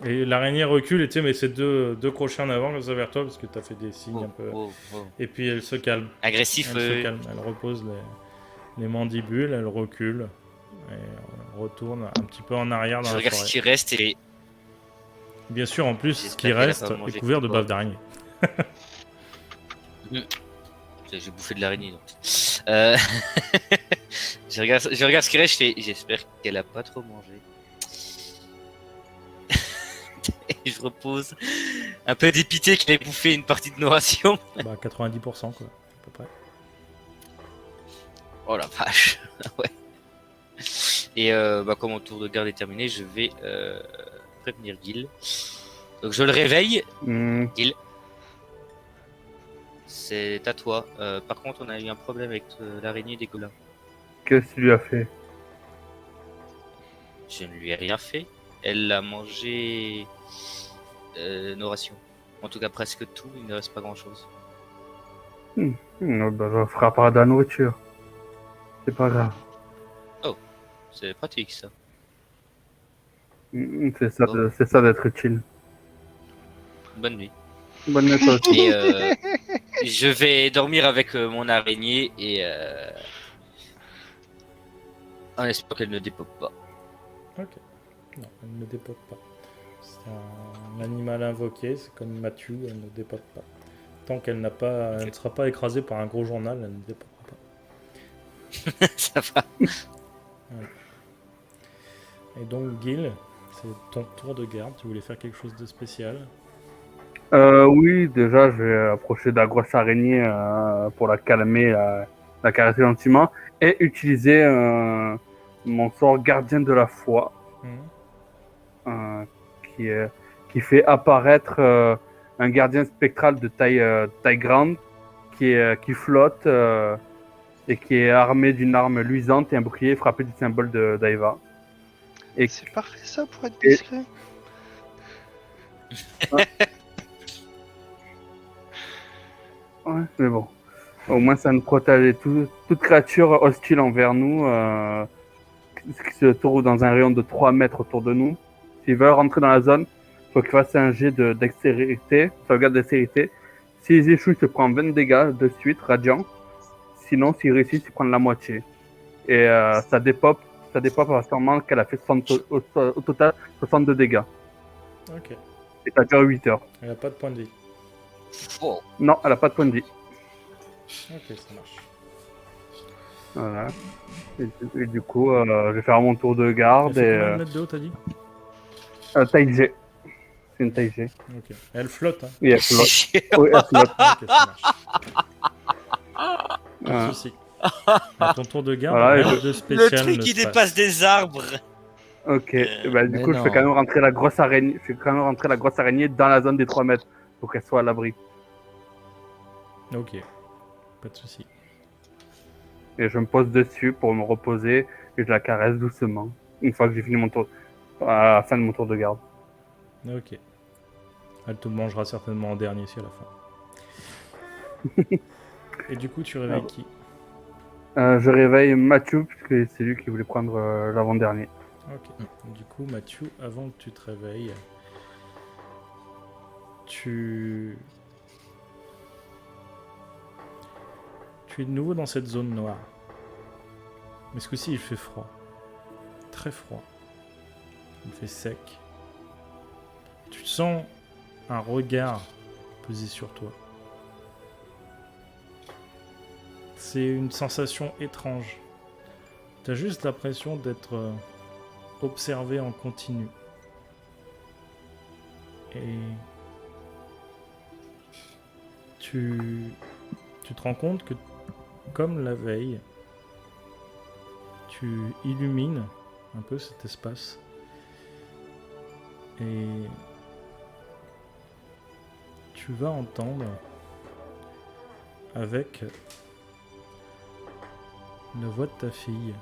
Et l'araignée recule et tu sais, mais c'est deux crochets en avant comme ça vers toi parce que tu as fait des signes Oh, un peu. oh, oh. Et puis elle se calme. Agressif. Elle se calme. Elle repose les mandibules, elle recule et retourne un petit peu en arrière dans Je la regarde forêt. ce qui reste et Bien sûr, en plus, ce J'espère qui qu'elle a reste pas est mangé couvert de tout bave le d'araignée. j'ai bouffé de l'araignée. Donc. Euh, je regarde ce qui reste. Je fais. J'espère qu'elle a pas trop mangé. Et je repose un peu dépité qu'elle ait bouffé une partie de nos rations. Bah, 90% quoi, à peu près. Oh la vache. Ouais. Et comme mon tour de garde est terminé, je vais prévenir Gil. Donc je le réveille. Gil, c'est à toi. Par contre, on a eu un problème avec l'araignée des gobelins. Qu'est-ce que tu lui as fait? Je ne lui ai rien fait. Elle a mangé nos rations. En tout cas, presque tout. Il ne reste pas grand-chose. Bah, je ferai part de la nourriture. C'est pas grave. C'est pratique, ça. C'est ça d'être utile. Bonne nuit. Bonne nuit à toi aussi. Et je vais dormir avec mon araignée et en espérant qu'elle ne dépoppe pas. Ok. Non, elle ne dépote pas. C'est un animal invoqué, c'est comme Mathieu, elle ne dépote pas. Tant qu'elle elle ne sera pas écrasée par un gros journal, elle ne dépotera pas. Ça va. Et donc, Gil, c'est ton tour de garde. Tu voulais faire quelque chose de spécial? Oui, déjà, je vais approcher de la grosse araignée pour la calmer, la caresser gentiment et utiliser mon sort gardien de la foi, Mhm. qui fait apparaître un gardien spectral de taille grande qui flotte et qui est armé d'une arme luisante et un bouclier frappé du symbole d'Aeva. Et, C'est parfait ça pour être Et- discret. ouais, mais bon, au moins ça nous protège et toute créature hostile envers nous qui se trouve dans un rayon de 3 mètres autour de nous. S'ils veulent rentrer dans la zone, il faut qu'ils fassent un jet de dextérité, sauvegarde dextérité. S'ils échouent, ils se prennent 20 dégâts de suite, radiant. Sinon, s'ils réussissent, ils prennent la moitié. Et ça dépop à ce moment qu'elle a fait au total 62 dégâts. Ok. Et ça dure 8 heures. Elle a pas de point de vie. Oh. Non, elle a pas de point de vie. Ok, ça marche. Voilà. Et du coup, je vais faire mon tour de Elle garde fait et combien de mètres de haut, t'as dit? taille G. C'est une taille G. Ok. Elle flotte, hein. Et elle flotte. Oui, elle flotte. Ok, ça marche. Pas de Voilà. soucis. À ton tour de garde, Voilà, et rien je- de Le spécial truc ne qui se passe. dépasse des arbres. Ok. Et bah, du Mais coup, je fais non. quand même rentrer la grosse araignée. Je fais quand même rentrer la grosse araignée dans la zone des 3 mètres pour qu'elle soit à l'abri. Ok. Pas de soucis. Et je me pose dessus pour me reposer et je la caresse doucement. Une fois que j'ai fini mon tour, à la fin de mon tour de garde. Ok. Elle te mangera certainement en dernier si à la fin. Et du coup, tu réveilles qui? Je réveille Mathieu puisque c'est lui qui voulait prendre l'avant-dernier. Ok. Du coup, Mathieu, avant que tu te réveilles, tu es de nouveau dans cette zone noire. Mais ce coup-ci, il fait froid. Très froid. Il fait sec. Tu sens un regard peser sur toi. C'est une sensation étrange. Tu as juste l'impression d'être observé en continu. Et tu te rends compte que, comme la veille, tu illumines un peu cet espace. Et tu vas entendre avec la voix de ta fille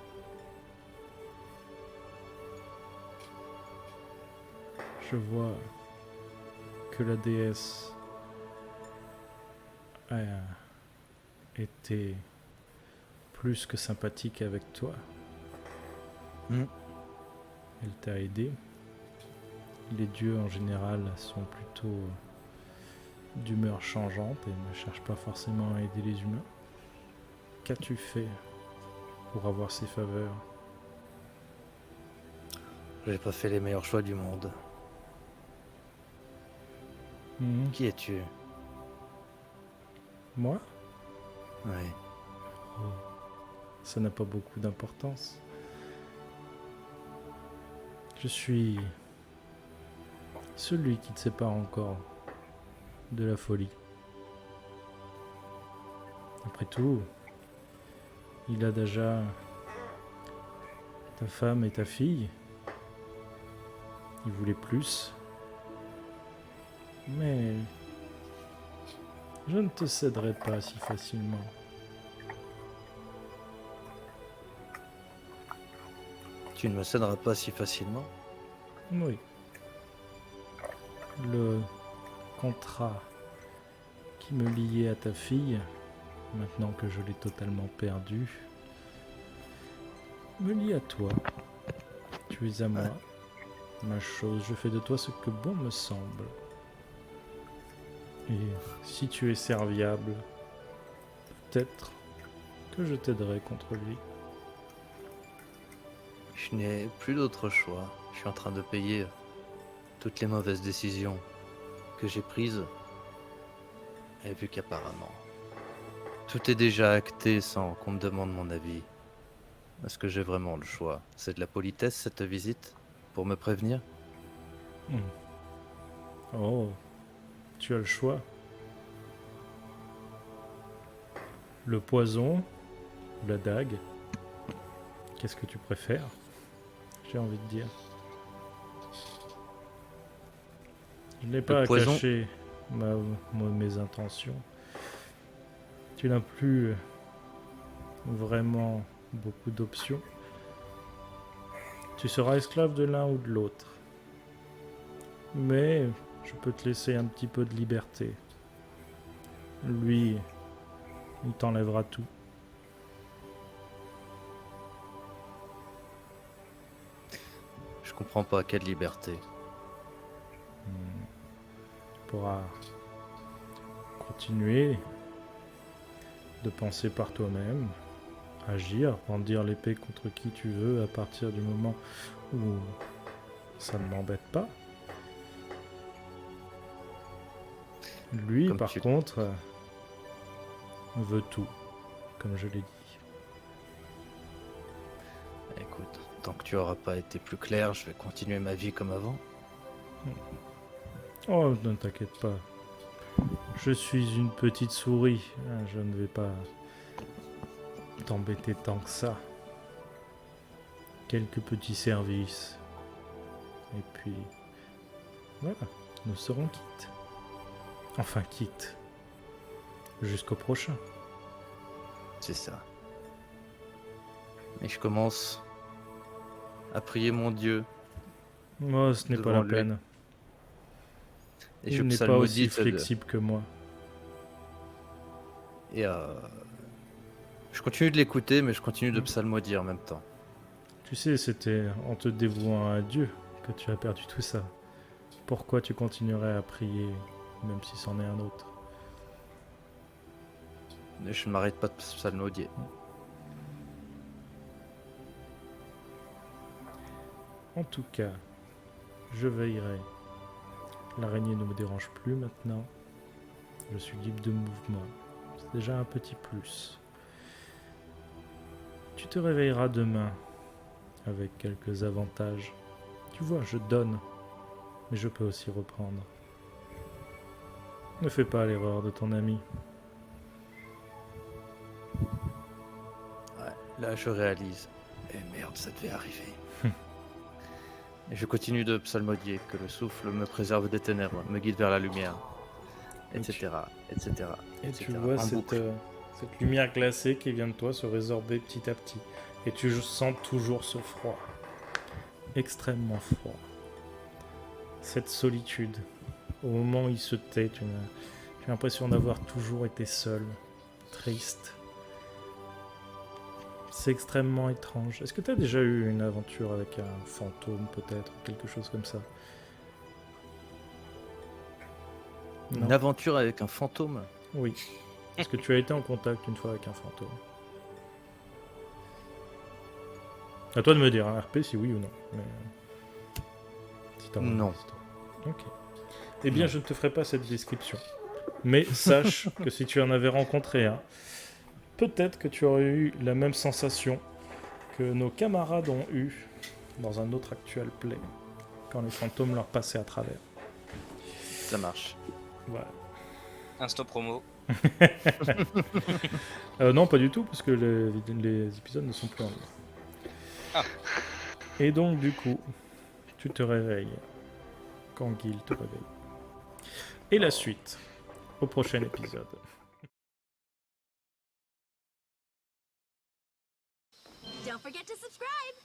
je vois que la déesse a été plus que sympathique avec toi. Mm. Elle t'a aidé. Les dieux en général sont plutôt d'humeur changeante et ne cherchent pas forcément à aider les humains. Qu'as-tu fait pour avoir ces faveurs? J'ai pas fait les meilleurs choix du monde. Qui es-tu? Moi? Oui. Ça n'a pas beaucoup d'importance. Je suis celui qui te sépare encore de la folie. Après tout, il a déjà ta femme et ta fille. Il voulait plus. Mais je ne te céderai pas si facilement. Tu ne me céderas pas si facilement. Oui. Le contrat qui me liait à ta fille, maintenant que je l'ai totalement perdu, me lie à toi. Tu es à moi. Ma chose, je fais de toi ce que bon me semble. Et si tu es serviable, peut-être que je t'aiderai contre lui. Je n'ai plus d'autre choix. Je suis en train de payer toutes les mauvaises décisions que j'ai prises. Et vu qu'apparemment, tout est déjà acté sans qu'on me demande mon avis. Est-ce que j'ai vraiment le choix? C'est de la politesse cette visite? Pour me prévenir? Oh, tu as le choix. Le poison, ou la dague, Qu'est-ce que tu préfères? J'ai envie de dire. Je n'ai pas à poison. cacher mes intentions. Tu n'as plus vraiment beaucoup d'options. Tu seras esclave de l'un ou de l'autre. Mais je peux te laisser un petit peu de liberté. Lui, il t'enlèvera tout. Je comprends pas, quelle liberté. Tu pourras continuer de penser par toi-même, agir, brandir l'épée contre qui tu veux à partir du moment où ça ne m'embête pas. Lui, Comme par tu- contre, veut tout, comme je l'ai dit. Écoute, tant que tu auras pas été plus clair, je vais continuer ma vie comme avant. Oh, ne t'inquiète pas. Je suis une petite souris. Je ne vais pas t'embêter tant que ça. Quelques petits services. Et puis, voilà, nous serons quittes. Enfin, quittes. Jusqu'au prochain. C'est ça. Et je commence à prier mon Dieu. Oh, ce n'est pas Devant la lui. peine. Et je Il n'est pas psalmodie aussi flexible que moi. Et je continue de l'écouter, mais je continue de Mm. psalmodier en même temps. Tu sais, c'était en te dévouant à Dieu que tu as perdu tout ça. Pourquoi tu continuerais à prier, même si c'en est un autre? Et je ne m'arrête pas de psalmodier. En tout cas, je veillerai. L'araignée ne me dérange plus maintenant. Je suis libre de mouvement. C'est déjà un petit plus. Tu te réveilleras demain avec quelques avantages. Tu vois, je donne, mais je peux aussi reprendre. Ne fais pas l'erreur de ton ami. Ouais, là, je réalise. Et merde, ça devait arriver. Et je continue de psalmodier, que le souffle me préserve des ténèbres, me guide vers la lumière, etc., etc., Et etc. tu vois en cette boucle. lumière glacée qui vient de toi se résorber petit à petit. Et tu sens toujours ce froid. Extrêmement froid. Cette solitude. Au moment où il se tait, tu as l'impression d'avoir toujours été seul. Triste. C'est extrêmement étrange. Est-ce que tu as déjà eu une aventure avec un fantôme, peut-être, quelque chose comme ça? Non. Une aventure avec un fantôme. Oui. Est-ce que tu as été en contact une fois avec un fantôme? À toi de me dire, hein, RP, si oui ou non. Mais... si t'as envie Non. d'histoire. Ok. Eh bien, je ne te ferai pas cette description. Mais sache que si tu en avais rencontré un, peut-être que tu aurais eu la même sensation que nos camarades ont eu dans un autre actuel play, quand les fantômes leur passaient à travers. Ça marche. Voilà. Instant promo. Non, pas du tout, parce que les épisodes ne sont plus en ligne. Ah. Et donc, du coup, tu te réveilles quand Gil te réveille. Et la suite, au prochain épisode. Don't forget to subscribe!